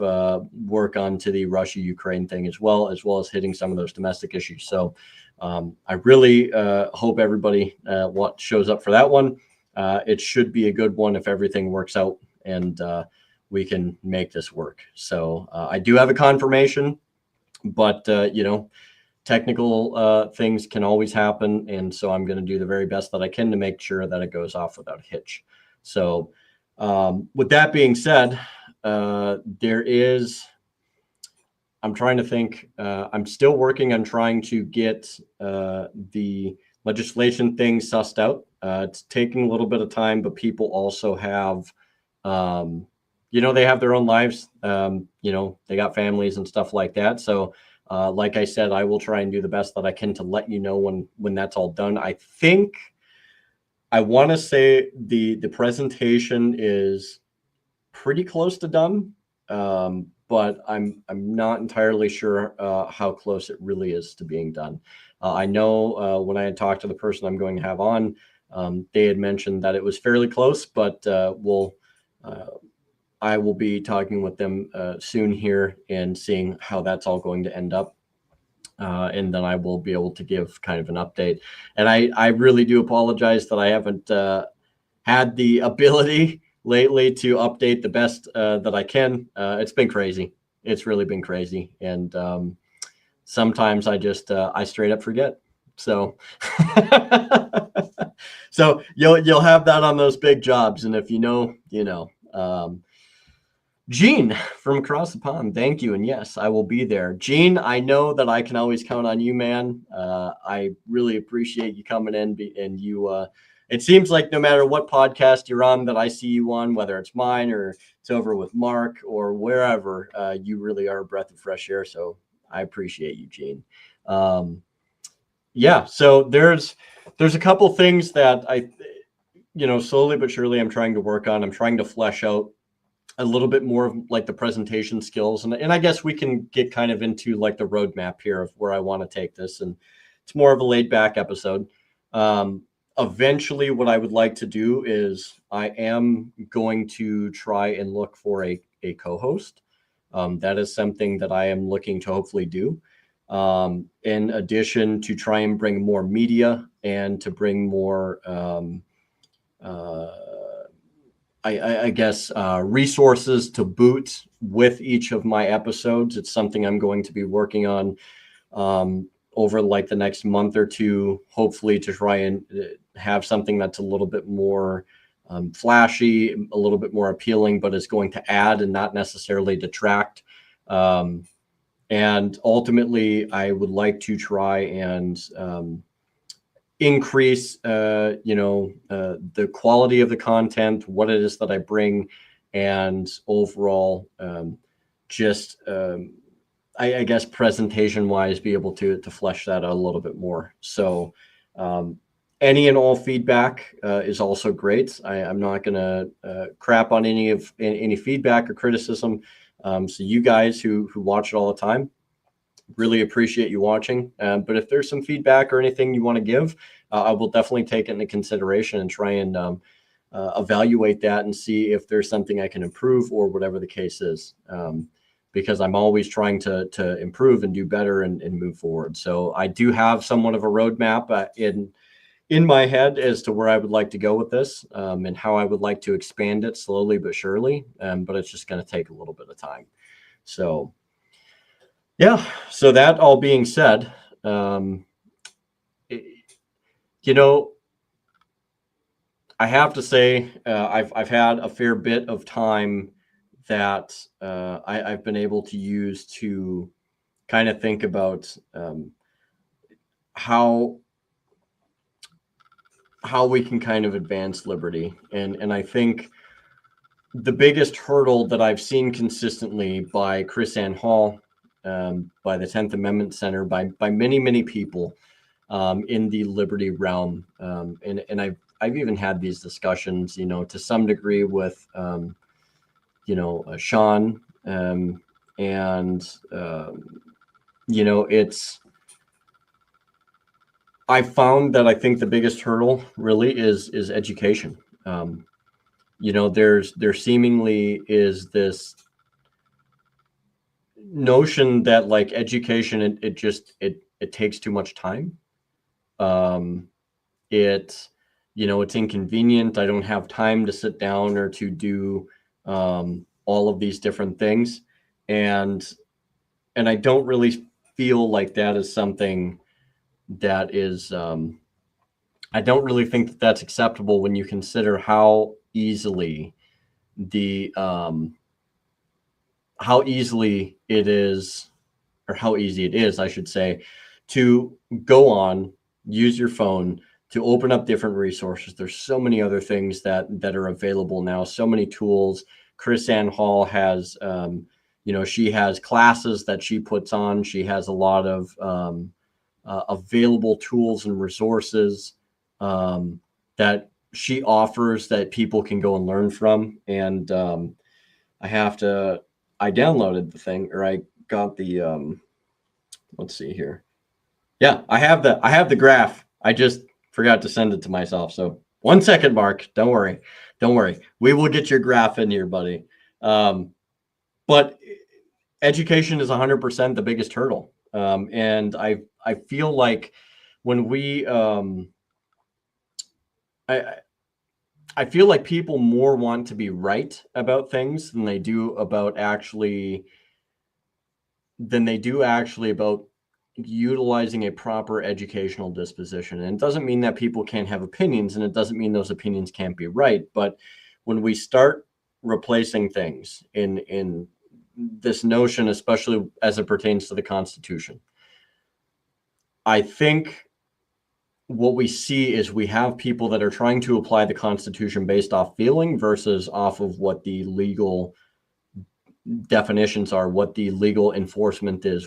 work on to the Russia-Ukraine thing as well as hitting some of those domestic issues. So I really hope everybody what shows up for that one. It should be a good one if everything works out and we can make this work. So I do have a confirmation, but technical things can always happen. And so I'm going to do the very best that I can to make sure that it goes off without a hitch. So with that being said, I'm trying to think, I'm still working on trying to get the legislation thing sussed out. It's taking a little bit of time, but people also have, they have their own lives. They got families and stuff like that. So like I said, I will try and do the best that I can to let you know when that's all done. I think I want to say the presentation is pretty close to done, but I'm not entirely sure how close it really is to being done. I know when I had talked to the person I'm going to have on, they had mentioned that it was fairly close, but I will be talking with them soon here and seeing how that's all going to end up. And then I will be able to give kind of an update. And I really do apologize that I haven't had the ability lately to update the best that I can. It's been crazy. It's really been crazy. And sometimes I just, I straight up forget. So, so you'll have that on those big jobs. And if you know, Gene from across the pond, thank you. And yes, I will be there. Gene, I know that I can always count on you, man. I really appreciate you coming in, and you, it seems like no matter what podcast you're on that I see you on, whether it's mine or it's over with Mark or wherever, you really are a breath of fresh air. So I appreciate you, Gene. Yeah, so there's a couple things that I, slowly but surely I'm trying to work on. I'm trying to flesh out a little bit more of like the presentation skills. And I guess we can get kind of into like the roadmap here of where I want to take this. And it's more of a laid back episode. Eventually what I would like to do is I am going to try and look for a co-host. That is something that I am looking to hopefully do. In addition to try and bring more media and to bring more, I guess, resources to boot with each of my episodes. It's something I'm going to be working on over like the next month or two, hopefully to try and have something that's a little bit more flashy, a little bit more appealing, but is going to add and not necessarily detract. And ultimately, I would like to try and increase the quality of the content, what it is that I bring, and overall I guess presentation wise be able to flesh that out a little bit more. So any and all feedback is also great. I'm not gonna crap on any feedback or criticism. So you guys who watch it all the time, really appreciate you watching. But if there's some feedback or anything you want to give, I will definitely take it into consideration and try and evaluate that and see if there's something I can improve or whatever the case is. Because I'm always trying to improve and do better and move forward. So I do have somewhat of a roadmap in my head as to where I would like to go with this and how I would like to expand it slowly but surely. But it's just going to take a little bit of time. So yeah, so that all being said, I have to say I've had a fair bit of time that I've been able to use to kind of think about how how we can kind of advance liberty. And I think the biggest hurdle that I've seen consistently by Chris Ann Hall, by the 10th Amendment Center, by many people in the liberty realm, and I've even had these discussions, to some degree with Sean, and it's. I found that I think the biggest hurdle really is education. There seemingly is this notion that like education, it takes too much time. Um, it, it's inconvenient. I don't have time to sit down or to do all of these different things, and I don't really feel like that is something that is. I don't really think that that's acceptable when you consider the how easily it is, or how easy it is, I should say, to go on, use your phone to open up different resources. There's so many other things that are available now, so many tools. Chris Ann Hall has, she has classes that she puts on. She has a lot of available tools and resources that she offers that people can go and learn from. And I downloaded the thing, or I got the, let's see here. Yeah, I have the graph. I just forgot to send it to myself. So 1 second, Mark. Don't worry. Don't worry. We will get your graph in here, buddy. But education is 100% the biggest hurdle. And I feel like when I I feel like people more want to be right about things than they do actually about utilizing a proper educational disposition. And it doesn't mean that people can't have opinions, and it doesn't mean those opinions can't be right. But when we start replacing things in this notion, especially as it pertains to the Constitution, I think what we see is we have people that are trying to apply the Constitution based off feeling versus off of what the legal definitions are, what the legal enforcement is,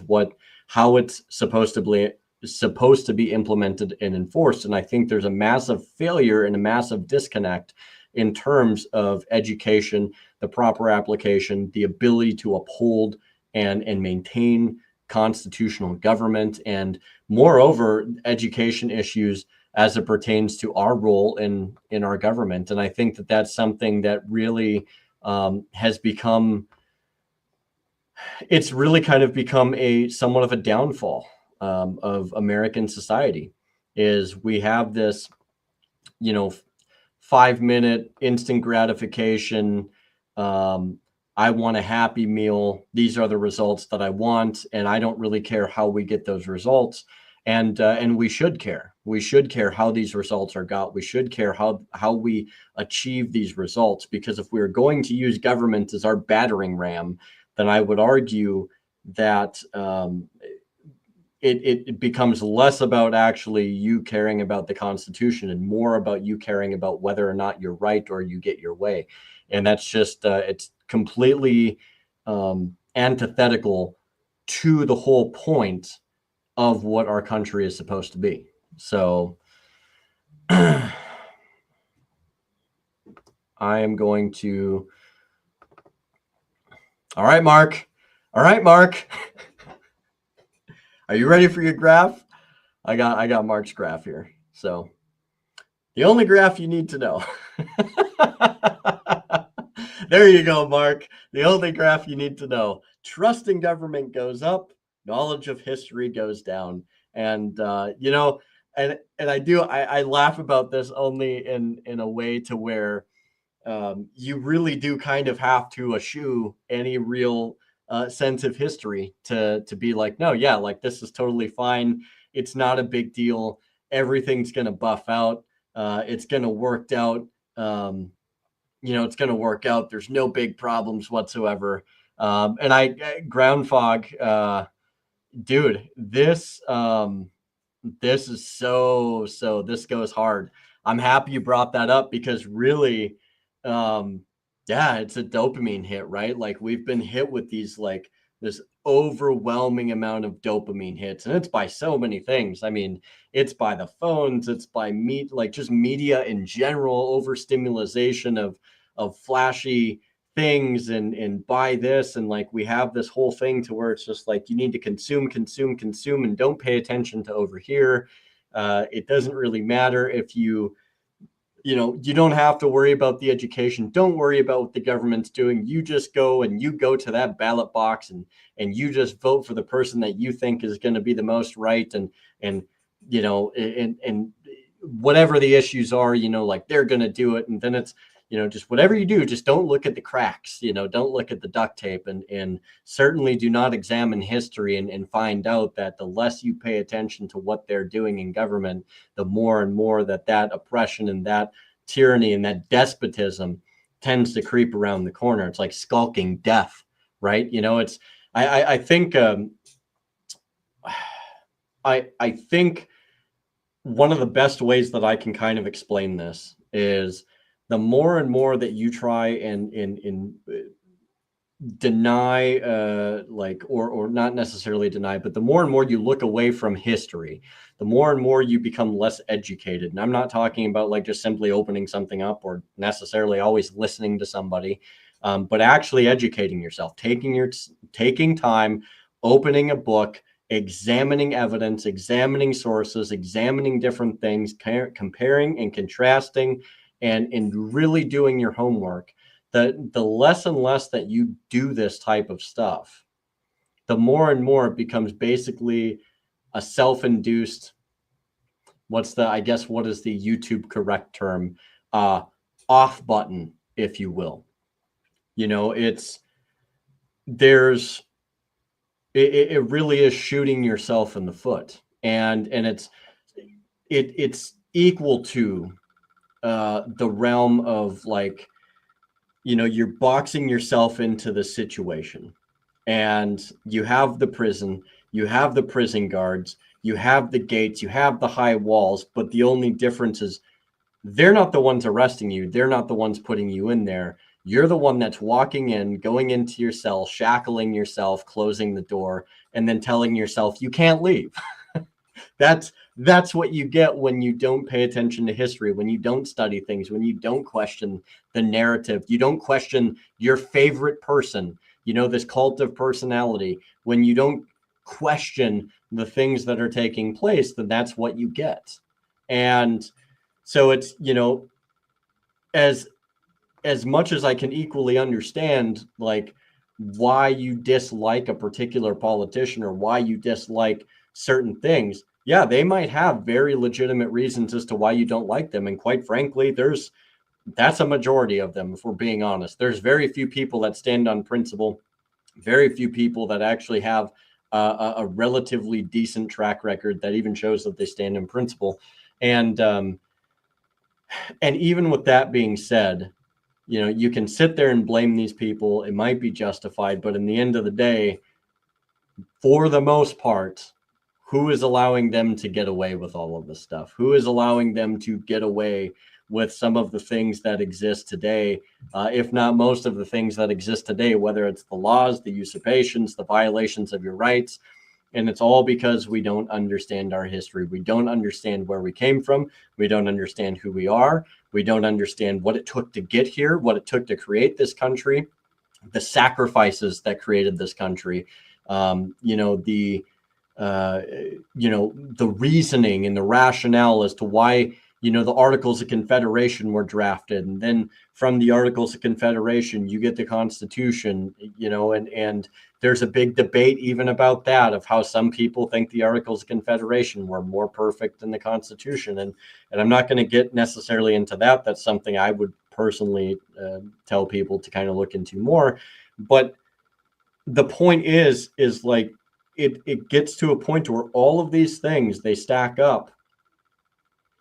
how it's supposed to be implemented and enforced. And I think there's a massive failure and a massive disconnect in terms of education, the proper application, the ability to uphold and maintain constitutional government, and moreover, education issues as it pertains to our role in our government. And I think that that's something that really has become, it's really kind of become a somewhat of a downfall of American society. Is we have this, 5-minute instant gratification. I want a happy meal. These are the results that I want, and I don't really care how we get those results. And we should care. We should care how these results are got. We should care how we achieve these results, because if we're going to use government as our battering ram, then I would argue that it becomes less about actually you caring about the Constitution and more about you caring about whether or not you're right or you get your way. And that's just, it's completely antithetical to the whole point of what our country is supposed to be. So I am going to, all right, Mark. All right, Mark. Are you ready for your graph? I got Mark's graph here. So the only graph you need to know. There you go, Mark. The only graph you need to know. Trust in government goes up, knowledge of history goes down. And and I laugh about this only in a way to where you really do kind of have to eschew any real sense of history to be like, no, yeah, like this is totally fine. It's not a big deal. Everything's gonna buff out. It's gonna work out. It's gonna work out. There's no big problems whatsoever. And ground fog, dude. This is so. This goes hard. I'm happy you brought that up because really, yeah, it's a dopamine hit, right? Like we've been hit with these like this overwhelming amount of dopamine hits, and it's by so many things. I mean, it's by the phones, it's by like just media in general, overstimulation of flashy things and buy this, and like we have this whole thing to where it's just like you need to consume, consume, consume, and don't pay attention to over here. It doesn't really matter if you don't have to worry about the education. Don't worry about what the government's doing. You just go and you go to that ballot box and you just vote for the person that you think is going to be the most right. And and whatever the issues are, like they're going to do it. And then it's, just whatever you do, just don't look at the cracks, don't look at the duct tape, and certainly do not examine history and find out that the less you pay attention to what they're doing in government, the more and more that oppression and that tyranny and that despotism tends to creep around the corner. It's like skulking death, right? It's, I think, I think one of the best ways that I can kind of explain this is the more and more that you try and deny, like, or not necessarily deny, but the more and more you look away from history, the more and more you become less educated. And I'm not talking about like just simply opening something up or necessarily always listening to somebody, but actually educating yourself, taking time, opening a book, examining evidence, examining sources, examining different things, comparing and contrasting, and really doing your homework. The less and less that you do this type of stuff, the more and more it becomes basically a self-induced, what is the YouTube correct term, off button, if you will. It's there's it really is shooting yourself in the foot, and it's equal to the realm of like, you're boxing yourself into the situation, and you have the prison, you have the prison guards, you have the gates, you have the high walls, but the only difference is they're not the ones arresting you. They're not the ones putting you in there. You're the one that's walking in, going into your cell, shackling yourself, closing the door, and then telling yourself you can't leave. That's what you get when you don't pay attention to history, when you don't study things, when you don't question the narrative, you don't question your favorite person, this cult of personality. When you don't question the things that are taking place, then that's what you get. And so it's, as much as I can equally understand like why you dislike a particular politician or why you dislike certain things, yeah, they might have very legitimate reasons as to why you don't like them. And quite frankly, that's a majority of them, if we're being honest. There's very few people that stand on principle, very few people that actually have a relatively decent track record that even shows that they stand in principle. And even with that being said, you can sit there and blame these people. It might be justified, but in the end of the day, for the most part, who is allowing them to get away with all of this stuff? Who is allowing them to get away with some of the things that exist today, if not most of the things that exist today, whether it's the laws, the usurpations, the violations of your rights? And it's all because we don't understand our history. We don't understand where we came from. We don't understand who we are. We don't understand what it took to get here, what it took to create this country, the sacrifices that created this country, the reasoning and the rationale as to why, the Articles of Confederation were drafted. And then from the Articles of Confederation, you get the Constitution, and there's a big debate even about that, of how some people think the Articles of Confederation were more perfect than the Constitution. And I'm not going to get necessarily into that. That's something I would personally tell people to kind of look into more. But the point is like, it gets to a point where all of these things, they stack up.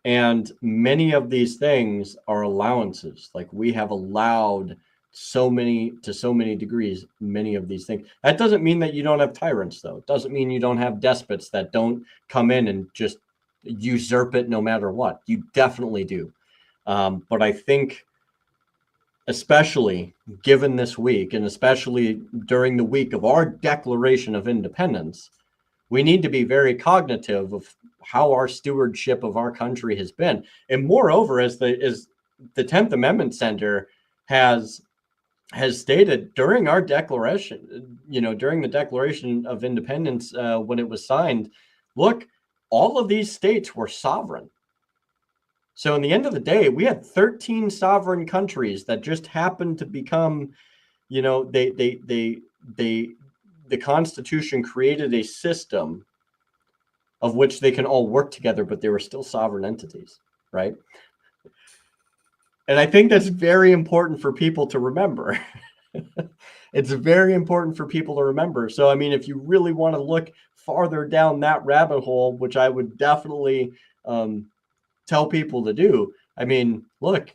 And many of these things are allowances. Like, we have allowed so many degrees, many of these things. That doesn't mean that you don't have tyrants, though. It doesn't mean you don't have despots that don't come in and just usurp it no matter what. You definitely do. But I think, especially given this week, and especially during the week of our Declaration of Independence, we need to be very cognitive of how our stewardship of our country has been. And moreover, as the 10th Amendment Center has stated during our declaration, during the Declaration of Independence, when it was signed, look, all of these states were sovereign. So in the end of the day, we had 13 sovereign countries that just happened to become, the Constitution created a system of which they can all work together, but they were still sovereign entities, right? And I think that's very important for people to remember. It's very important for people to remember. So, I mean, if you really want to look farther down that rabbit hole, which I would definitely tell people to do, I mean, look,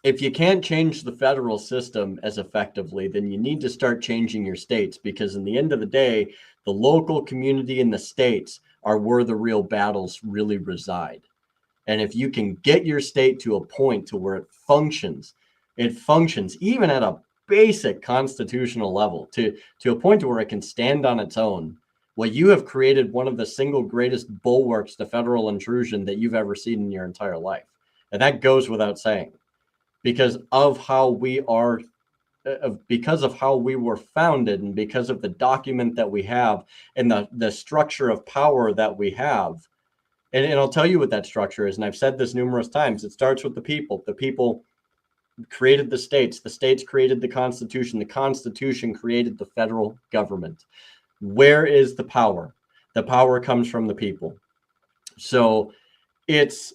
if you can't change the federal system as effectively, then you need to start changing your states, because in the end of the day, the local community and the states are where the real battles really reside. And if you can get your state to a point to where it functions even at a basic constitutional level, to a point to where it can stand on its own, well, you have created one of the single greatest bulwarks to federal intrusion that you've ever seen in your entire life. And that goes without saying, because of how we are, because of how we were founded, and because of the document that we have, and the structure of power that we have. And I'll tell you what that structure is. And I've said this numerous times. It starts with the people. The people created the states. The states created the Constitution. The Constitution created the federal government. Where is the power? The power comes from the people. So it's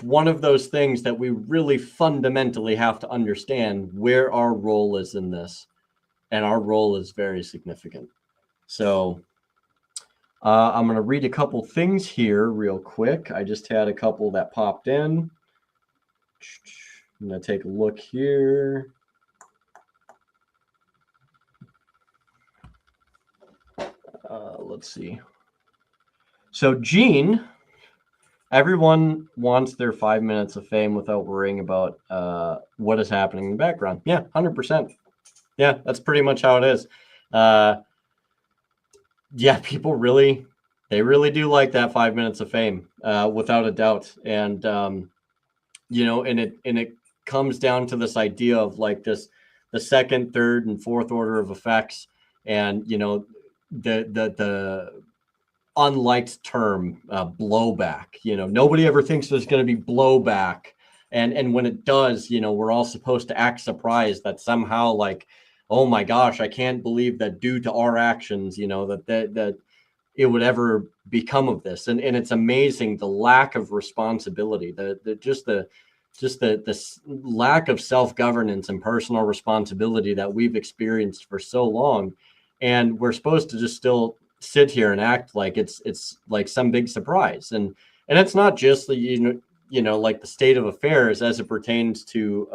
one of those things that we really fundamentally have to understand where our role is in this. And our role is very significant. So I'm going to read a couple things here real quick. I just had a couple that popped in. I'm going to take a look here. Let's see. So Gene, everyone wants their 5 minutes of fame without worrying about what is happening in the background. Yeah, 100%. Yeah, that's pretty much how it is. Yeah, people really do like that 5 minutes of fame, without a doubt. And and it comes down to this idea of like the second, third, and fourth order of effects, and the unliked term, blowback. Nobody ever thinks there's going to be blowback, and when it does, we're all supposed to act surprised that somehow, like, oh my gosh, I can't believe that due to our actions, that it would ever become of this. And it's amazing the lack of responsibility, the lack of self-governance and personal responsibility that we've experienced for so long. And we're supposed to just still sit here and act like it's like some big surprise. And it's not just the, like the state of affairs as it pertains to,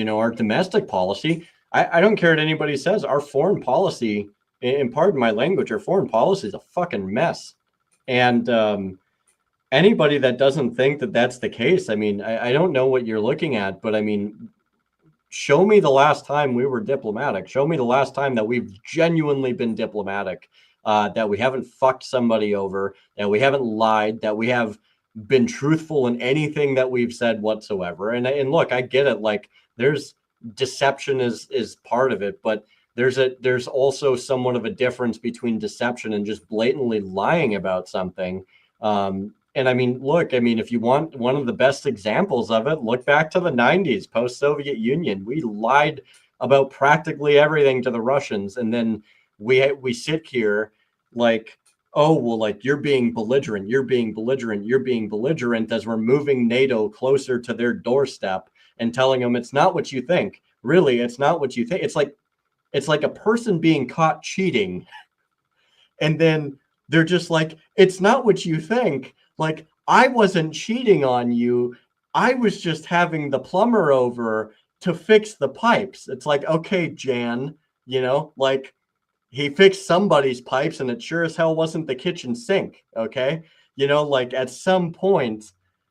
our domestic policy. I don't care what anybody says. Our foreign policy, and pardon my language, our foreign policy is a fucking mess. And anybody that doesn't think that that's the case, I mean, I don't know what you're looking at, but I mean, show me the last time we were diplomatic. Show me the last time that we've genuinely been diplomatic, that we haven't fucked somebody over, that we haven't lied, that we have been truthful in anything that we've said whatsoever. And look, I get it. Like, there's deception is part of it, but there's also somewhat of a difference between deception and just blatantly lying about something. And I mean, look, I mean, if you want one of the best examples of it, look back to the 90s, post-Soviet Union. We lied about practically everything to the Russians. And then we sit here like, oh, well, like, you're being belligerent as we're moving NATO closer to their doorstep and telling them it's not what you think. Really, it's not what you think. It's like a person being caught cheating. And then they're just like, it's not what you think. Like, I wasn't cheating on you. I was just having the plumber over to fix the pipes. It's like, okay, Jan, like, he fixed somebody's pipes, and it sure as hell wasn't the kitchen sink. Okay. Like at some point,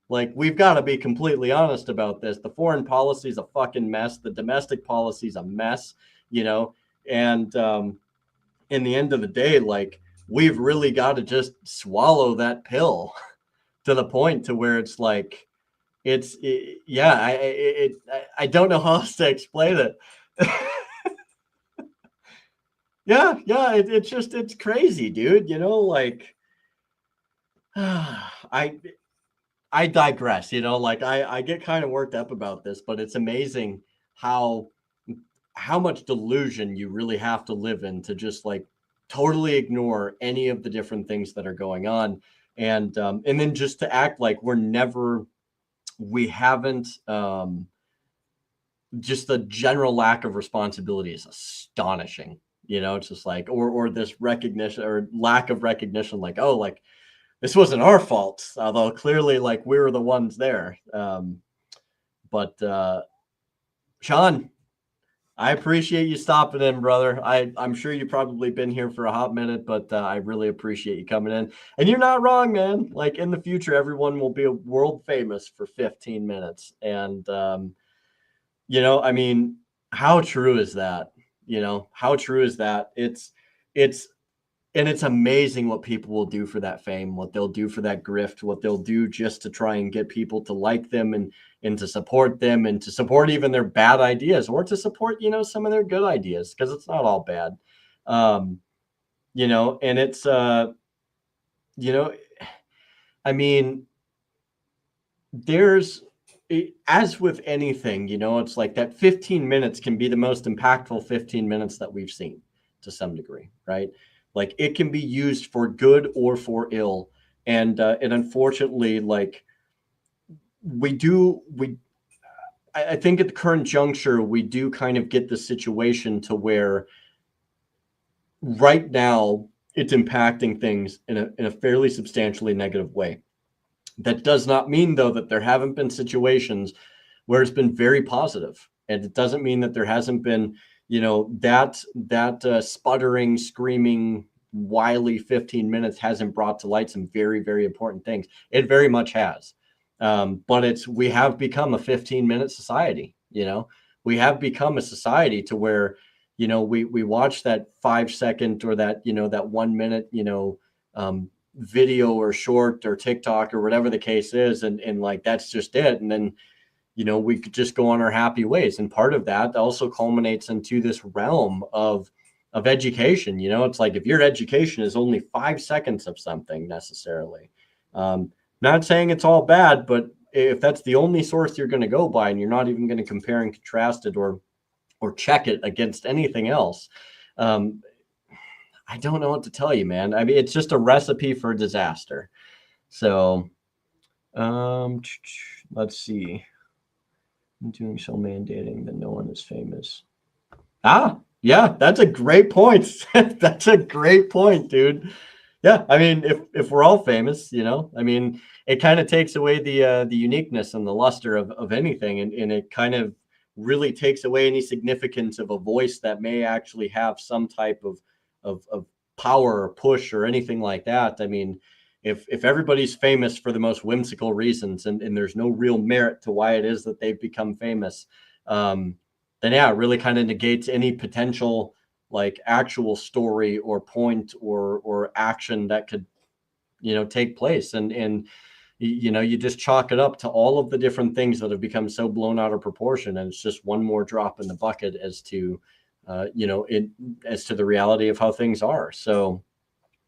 like we've got to be completely honest about this. The foreign policy is a fucking mess. The domestic policy is a mess, and in the end of the day, like we've really got to just swallow that pill to the point to where it's like, yeah, I don't know how else to explain it. Yeah, it's crazy, dude. Like I I digress, like I get kind of worked up about this, but it's amazing how much delusion you really have to live in to just like totally ignore any of the different things that are going on, and then just to act like we haven't just the general lack of responsibility is astonishing. It's just like, or this recognition or lack of recognition, like, oh, like this wasn't our fault, although clearly like we were the ones there. But Sean, I appreciate you stopping in, brother. I'm sure you've probably been here for a hot minute, but I really appreciate you coming in. And you're not wrong, man. Like in the future, everyone will be world famous for 15 minutes. And I mean, how true is that? How true is that? It's and it's amazing what people will do for that fame, what they'll do for that grift, what they'll do just to try and get people to like them and to support them and to support even their bad ideas or to support, some of their good ideas, because it's not all bad. And it's you know, I mean, there's as with anything, it's like that 15 minutes can be the most impactful 15 minutes that we've seen to some degree, right? Like it can be used for good or for ill. And unfortunately, like I think at the current juncture, we do kind of get the situation to where right now it's impacting things in a fairly substantially negative way. That does not mean, though, that there haven't been situations where it's been very positive, and it doesn't mean that there hasn't been, that sputtering, screaming, wily 15 minutes hasn't brought to light some very, very important things. It very much has, but we have become a 15-minute society. We have become a society to where, we watch that 5 second or that that 1 minute, video or short or TikTok or whatever the case is. And like, that's just it. And then, we could just go on our happy ways. And part of that also culminates into this realm of education. It's like if your education is only 5 seconds of something necessarily, not saying it's all bad, but if that's the only source you're going to go by and you're not even going to compare and contrast it or check it against anything else, I don't know what to tell you, man. I mean, it's just a recipe for disaster. So, let's see. I'm doing so mandating that no one is famous. Yeah, that's a great point. That's a great point, dude. Yeah, I mean, if we're all famous, I mean, it kind of takes away the uniqueness and the luster of anything, and it kind of really takes away any significance of a voice that may actually have some type of power or push or anything like that. I mean, if everybody's famous for the most whimsical reasons and there's no real merit to why it is that they've become famous, then yeah, it really kind of negates any potential like actual story or point or action that could take place. And you just chalk it up to all of the different things that have become so blown out of proportion, and it's just one more drop in the bucket as to as to the reality of how things are. So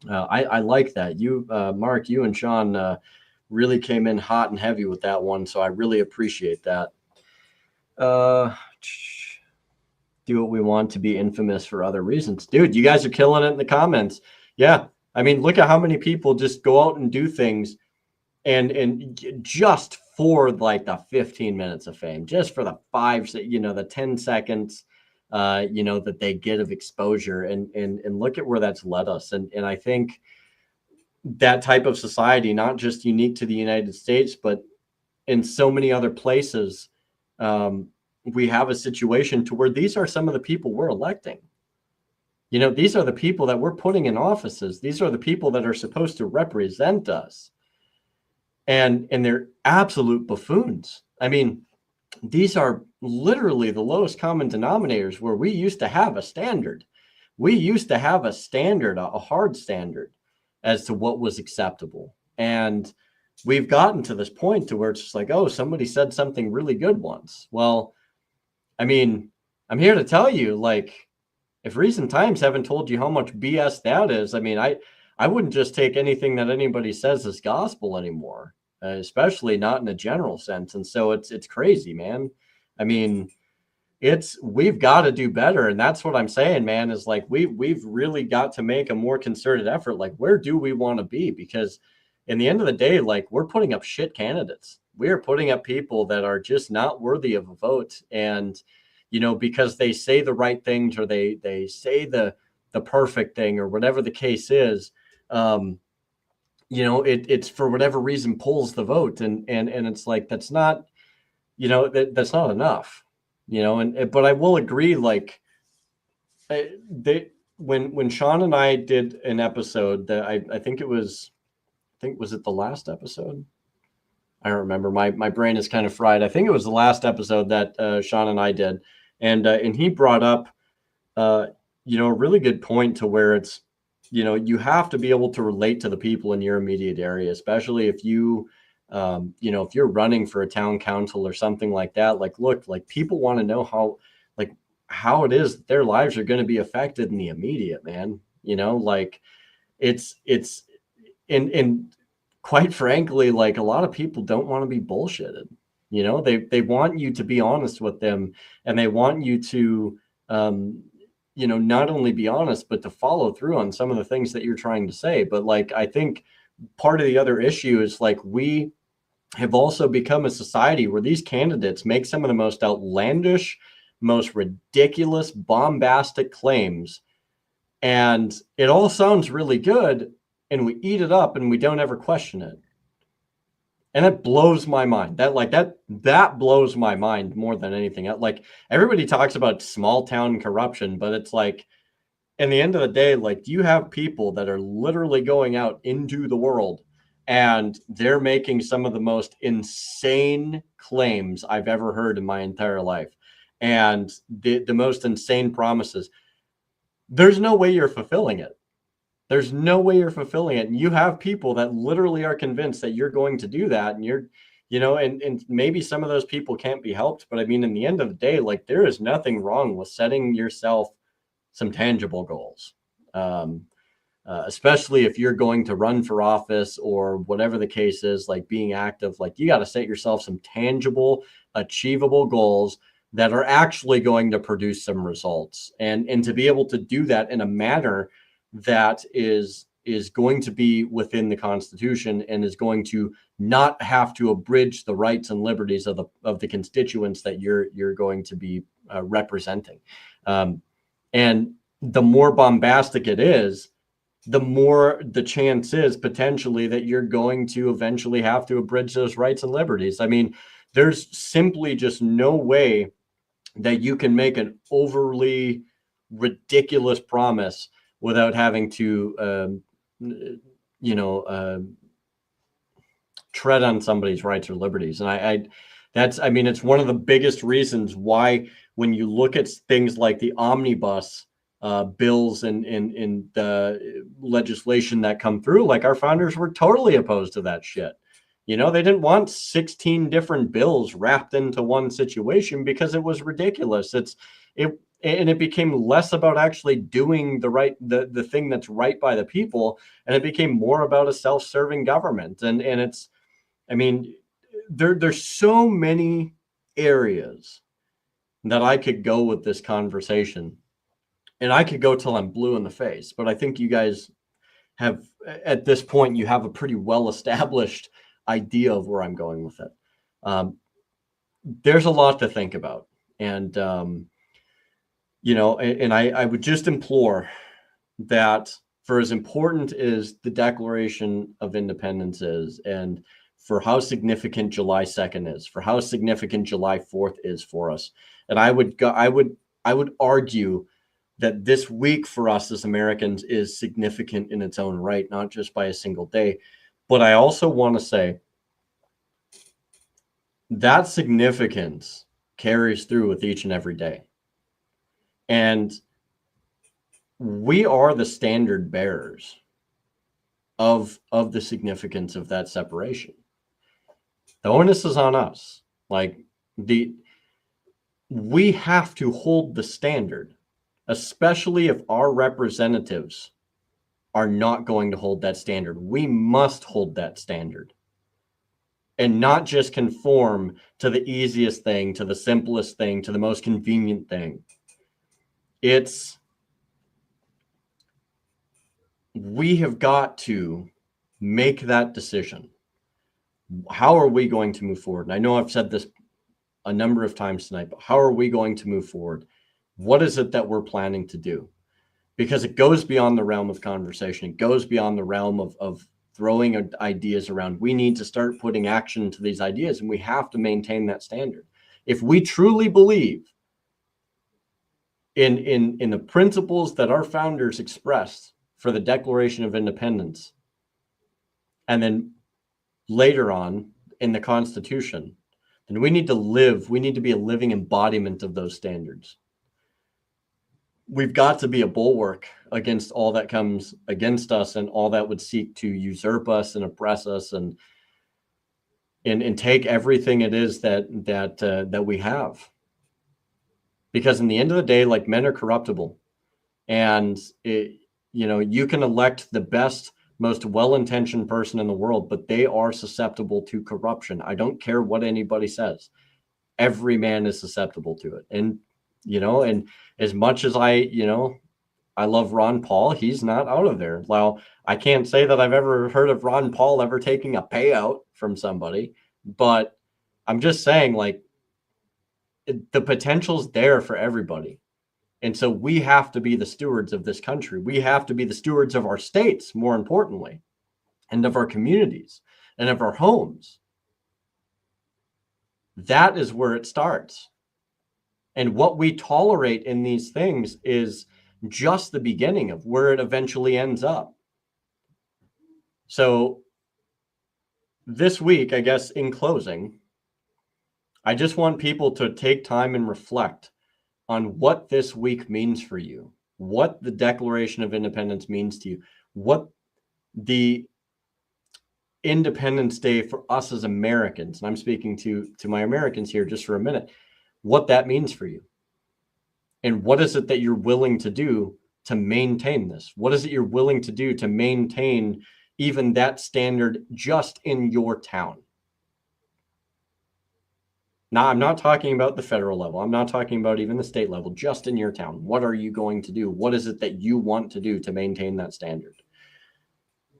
I like that. Mark, you and Sean really came in hot and heavy with that one, so I really appreciate that. Do what we want to be infamous for other reasons. Dude, you guys are killing it in the comments. Yeah, I mean, look at how many people just go out and do things and just for like the 15 minutes of fame, just for the the 10 seconds, that they get of exposure, and look at where that's led us. And I think that type of society, not just unique to the United States, but in so many other places, we have a situation to where these are some of the people we're electing. These are the people that we're putting in offices. These are the people that are supposed to represent us. And they're absolute buffoons. I mean, these are literally the lowest common denominators where we used to have a standard. We used to have a standard, a hard standard as to what was acceptable. And we've gotten to this point to where it's just like, oh, somebody said something really good once. Well, I mean, I'm here to tell you, like, if recent times haven't told you how much BS that is, I mean, I wouldn't just take anything that anybody says as gospel anymore, especially not in a general sense. And so it's crazy, man. I mean, we've got to do better, and that's what I'm saying, man. Is like we've really got to make a more concerted effort. Like, where do we want to be? Because in the end of the day, like, we're putting up shit candidates. We are putting up people that are just not worthy of a vote, and because they say the right things or they say the perfect thing or whatever the case is, it's for whatever reason pulls the vote, and it's like that's not that's not enough. But I will agree, like, when Sean and I did an episode that I think was it the last episode? I don't remember. My brain is kind of fried. I think it was the last episode that Sean and I did, and he brought up a really good point to where it's you have to be able to relate to the people in your immediate area, especially if if you're running for a town council or something like that. Like, look, like, people want to know how it is that their lives are going to be affected in the immediate, man. Like, it's and quite frankly, like, a lot of people don't want to be bullshitted. They want you to be honest with them, and they want you to not only be honest, but to follow through on some of the things that you're trying to say. But, like, I think part of the other issue is, like, we have also become a society where these candidates make some of the most outlandish, most ridiculous, bombastic claims, and it all sounds really good, and we eat it up and we don't ever question it. And it blows my mind. That blows my mind more than anything else. Like, everybody talks about small town corruption, but it's like, in the end of the day, like, you have people that are literally going out into the world and they're making some of the most insane claims I've ever heard in my entire life, and the most insane promises. There's no way you're fulfilling it. There's no way you're fulfilling it. And you have people that literally are convinced that you're going to do that. And and maybe some of those people can't be helped. But I mean, in the end of the day, like, there is nothing wrong with setting yourself some tangible goals. Especially if you're going to run for office or whatever the case is, like, being active, like, you got to set yourself some tangible, achievable goals that are actually going to produce some results, and to be able to do that in a manner that is going to be within the Constitution and is going to not have to abridge the rights and liberties of the constituents that you're going to be representing. And the more bombastic it is, the more the chance is potentially that you're going to eventually have to abridge those rights and liberties. I mean, there's simply just no way that you can make an overly ridiculous promise without having to, tread on somebody's rights or liberties. And it's one of the biggest reasons why, when you look at things like the omnibus bills and the legislation that come through, like, our founders were totally opposed to that shit. They didn't want 16 different bills wrapped into one situation because it was ridiculous. It became less about actually doing the thing that's right by the people, and it became more about a self-serving government. And there's so many areas that I could go with this conversation, and I could go till I'm blue in the face. But I think you guys have, at this point, you have a pretty well-established idea of where I'm going with it. There's a lot to think about. And, I would just implore that, for as important as the Declaration of Independence is, and for how significant July 2nd is, for how significant July 4th is for us, and I would argue that this week for us as Americans is significant in its own right, not just by a single day. But I also want to say that significance carries through with each and every day. And we are the standard bearers of the significance of that separation. The onus is on us. Like, we have to hold the standard, especially if our representatives are not going to hold that standard. We must hold that standard and not just conform to the easiest thing, to the simplest thing, to the most convenient thing. We have got to make that decision. How are we going to move forward? And I know I've said this a number of times tonight, but how are we going to move forward? What is it that we're planning to do? Because it goes beyond the realm of conversation. It goes beyond the realm of throwing ideas around. We need to start putting action to these ideas, and we have to maintain that standard. If we truly believe in the principles that our founders expressed for the Declaration of Independence, and then later on in the Constitution, then we need to be a living embodiment of those standards. We've got to be a bulwark against all that comes against us and all that would seek to usurp us and oppress us and take everything it is that we have. Because in the end of the day, like, men are corruptible, and you can elect the best, most well-intentioned person in the world, but they are susceptible to corruption. I don't care what anybody says. Every man is susceptible to it. And as much as I love Ron Paul, he's not out of there. Well, I can't say that I've ever heard of Ron Paul ever taking a payout from somebody, but I'm just saying, like, the potential's there for everybody. And so we have to be the stewards of this country. We have to be the stewards of our states, more importantly, and of our communities and of our homes. That is where it starts. And what we tolerate in these things is just the beginning of where it eventually ends up. So this week, I guess, in closing, I just want people to take time and reflect on what this week means for you, what the Declaration of Independence means to you, what the Independence Day for us as Americans, and I'm speaking to my Americans here just for a minute, what that means for you. And what is it that you're willing to do to maintain this? What is it you're willing to do to maintain even that standard just in your town? Now, I'm not talking about the federal level. I'm not talking about even the state level, just in your town. What are you going to do? What is it that you want to do to maintain that standard?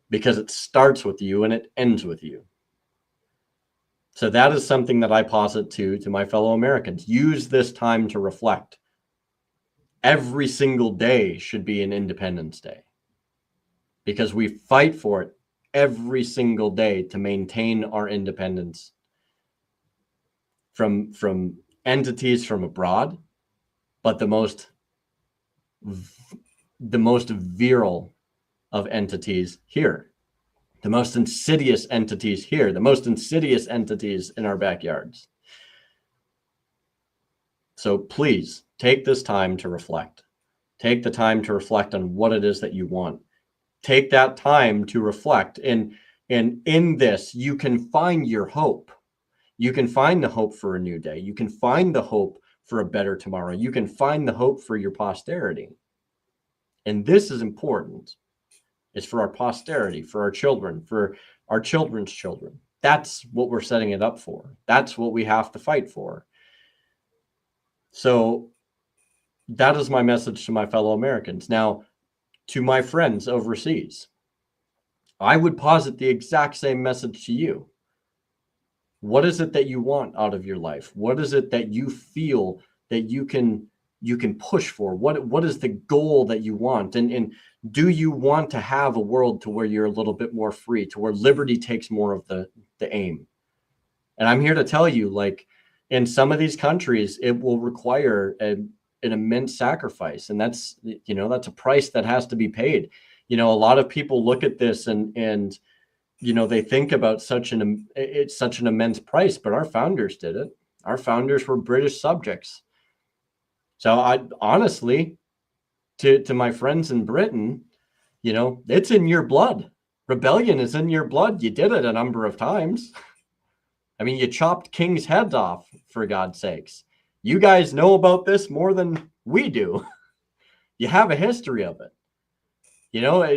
Because it starts with you and it ends with you. So that is something that I posit to my fellow Americans. Use this time to reflect. Every single day should be an Independence Day, because we fight for it every single day to maintain our independence from entities from abroad, but the most virile of entities here, the most insidious entities here, the most insidious entities in our backyards. So please take this time to reflect. Take the time to reflect on what it is that you want. Take that time to reflect. And in this, you can find your hope. You can find the hope for a new day. You can find the hope for a better tomorrow. You can find the hope for your posterity. And this is important. It's for our posterity, for our children, for our children's children. That's what we're setting it up for. That's what we have to fight for. So that is my message to my fellow Americans. Now, to my friends overseas, I would posit the exact same message to you. What is it that you want out of your life? What is it that you feel that you can push for? What is the goal that you want? And do you want to have a world to where you're a little bit more free, to where liberty takes more of the aim? And I'm here to tell you, like, in some of these countries, it will require an immense sacrifice, and that's a price that has to be paid. A lot of people look at this and they think about it's such an immense price, but our founders did it. Our founders were British subjects. So I honestly, to my friends in Britain, it's in your blood. Rebellion is in your blood. You did it a number of times. I mean, you chopped kings' heads off, for God's sakes. You guys know about this more than we do. You have a history of it.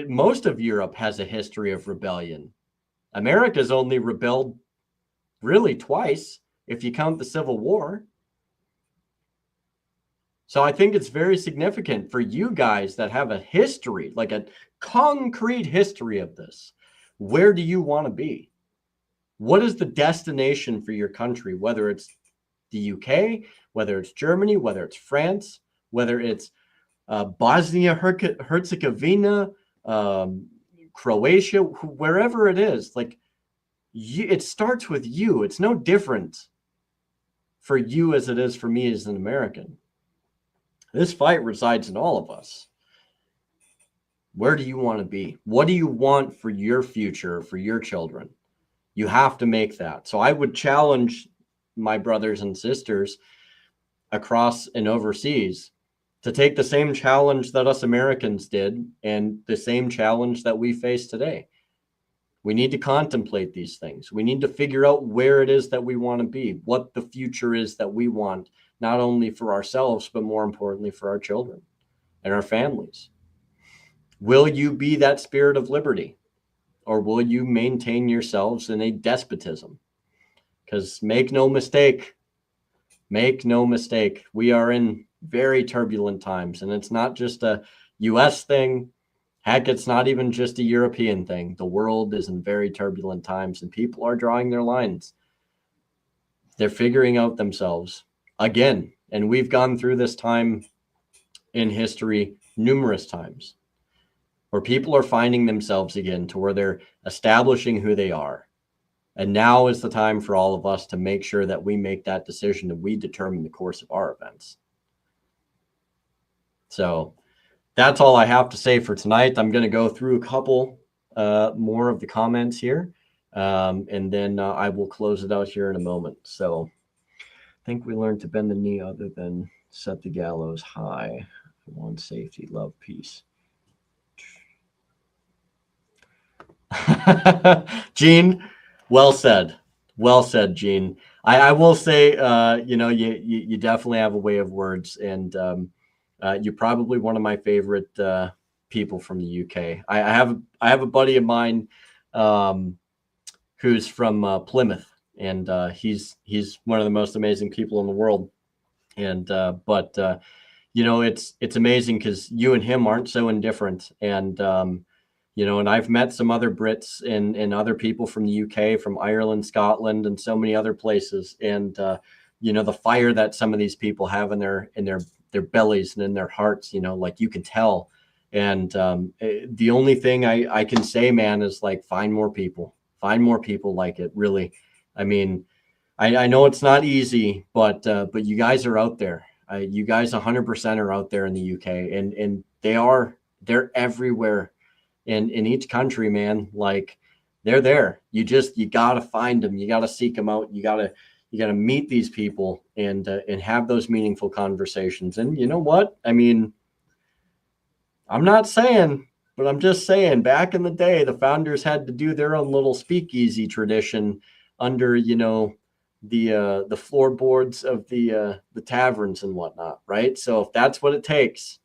Most of Europe has a history of rebellion. America's only rebelled really twice, if you count the Civil War. So I think it's very significant for you guys that have a history, like a concrete history of this. Where do you want to be? What is the destination for your country? Whether it's the UK, whether it's Germany, whether it's France, whether it's Bosnia-Herzegovina, Croatia, wherever it is, it starts with you. It's no different for you as it is for me as an American. This fight resides in all of us. Where do you want to be? What do you want for your future, for your children? You have to make that. So I would challenge my brothers and sisters across and overseas to take the same challenge that us Americans did and the same challenge that we face today. We need to contemplate these things. We need to figure out where it is that we want to be, what the future is that we want, not only for ourselves, but more importantly for our children and our families. Will you be that spirit of liberty, or will you maintain yourselves in a despotism? Because make no mistake, we are in very turbulent times, and it's not just a US thing. Heck, it's not even just a European thing. The world is in very turbulent times, and people are drawing their lines. They're figuring out themselves again. And we've gone through this time in history numerous times where people are finding themselves again to where they're establishing who they are. And now is the time for all of us to make sure that we make that decision and we determine the course of our events. So that's all I have to say for tonight. I'm going to go through a couple more of the comments here, and then I will close it out here in a moment. So I think we learned to bend the knee other than set the gallows high. One, safety, love, peace. Gene, well said. Well said, Gene. I will say, you definitely have a way of words, and you're probably one of my favorite people from the UK. I have a buddy of mine who's from Plymouth, and he's one of the most amazing people in the world. And it's amazing because you and him aren't so indifferent, and and I've met some other Brits and other people from the UK, from Ireland, Scotland, and so many other places. And, the fire that some of these people have in their bellies and in their hearts, you can tell. And the only thing I can say, man, is find more people like it. Really. I mean, I know it's not easy, but you guys are out there. You guys 100% are out there in the UK, and they're everywhere. In each country, man, they're there. You got to find them. You got to seek them out. You got to meet these people and have those meaningful conversations. And you know what? I mean, I'm not saying, but I'm just saying, back in the day, the founders had to do their own little speakeasy tradition under, the floorboards of the taverns and whatnot. Right. So if that's what it takes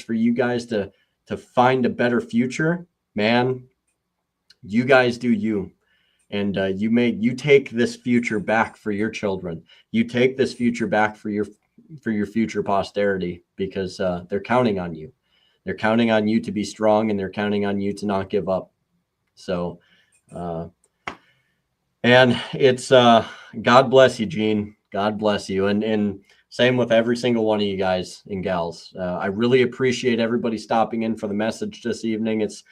for you guys to find a better future, man, you guys do you. And you take this future back for your children. You take this future back for your future posterity, because they're counting on you. They're counting on you to be strong, and they're counting on you to not give up. So, and it's God bless you, Gene. God bless you. And same with every single one of you guys and gals. I really appreciate everybody stopping in for the message this evening. It's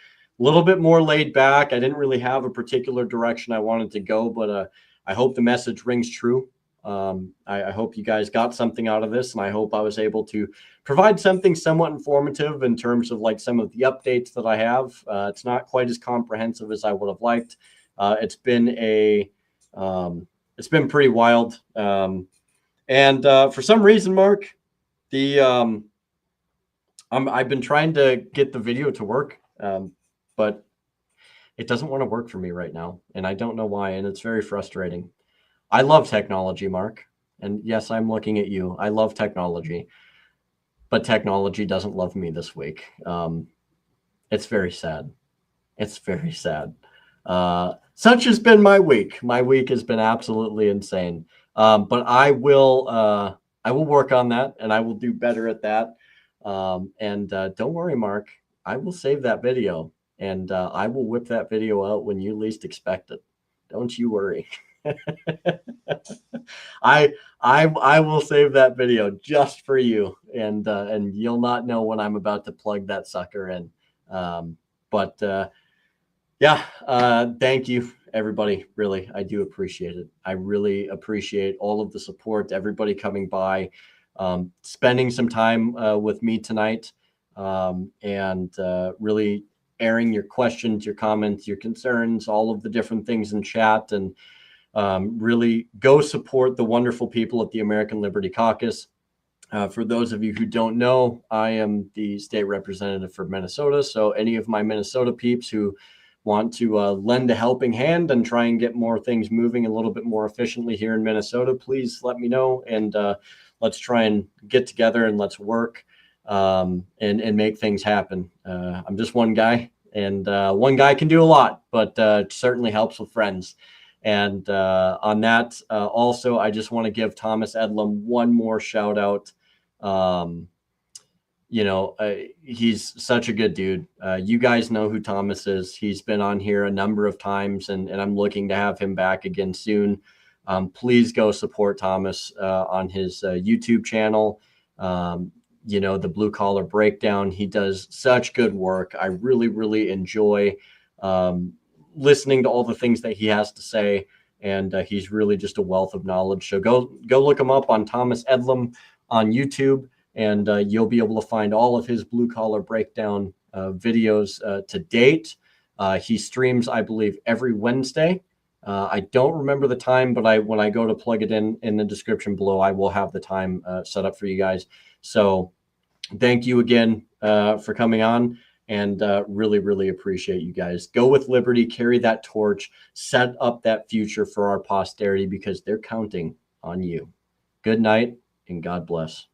a little bit more laid back. I didn't really have a particular direction I wanted to go, but I hope the message rings true. I hope you guys got something out of this, and I hope I was able to provide something somewhat informative in terms of like some of the updates that I have. It's not quite as comprehensive as I would have liked. It's been pretty wild. And for some reason, Mark, I've been trying to get the video to work, but it doesn't want to work for me right now, and I don't know why, and it's very frustrating. I love technology, Mark, and yes, I'm looking at you. I love technology, but technology doesn't love me this week. It's very sad. It's very sad. Such has been my week. My week has been absolutely insane. But I will work on that, and I will do better at that. And don't worry, Mark. I will save that video, and I will whip that video out when you least expect it. Don't you worry. I will save that video just for you, and you'll not know when I'm about to plug that sucker in. But thank you, everybody. Really, I do appreciate it. I really appreciate all of the support, everybody coming by, spending some time with me tonight, and really airing your questions, your comments, your concerns, all of the different things in chat, and really go support the wonderful people at the American Liberty Caucus. For those of you who don't know, I am the state representative for Minnesota. So any of my Minnesota peeps who want to lend a helping hand and try and get more things moving a little bit more efficiently here in Minnesota, please let me know, and let's try and get together and let's work and make things happen. I'm just one guy, and one guy can do a lot, but it certainly helps with friends. And on that, also, I just want to give Thomas Edlum one more shout out. He's such a good dude. You guys know who Thomas is. He's been on here a number of times, and I'm looking to have him back again soon. Please go support Thomas on his YouTube channel. The Blue Collar Breakdown. He does such good work. I really, really enjoy listening to all the things that he has to say, and he's really just a wealth of knowledge. So go look him up on Thomas Edlum on YouTube, and you'll be able to find all of his Blue Collar Breakdown videos to date. He streams, I believe, every Wednesday. I don't remember the time, but when I go to plug it in the description below, I will have the time set up for you guys. So thank you again for coming on. And really, really appreciate you guys. Go with liberty, carry that torch, set up that future for our posterity, because they're counting on you. Good night, and God bless.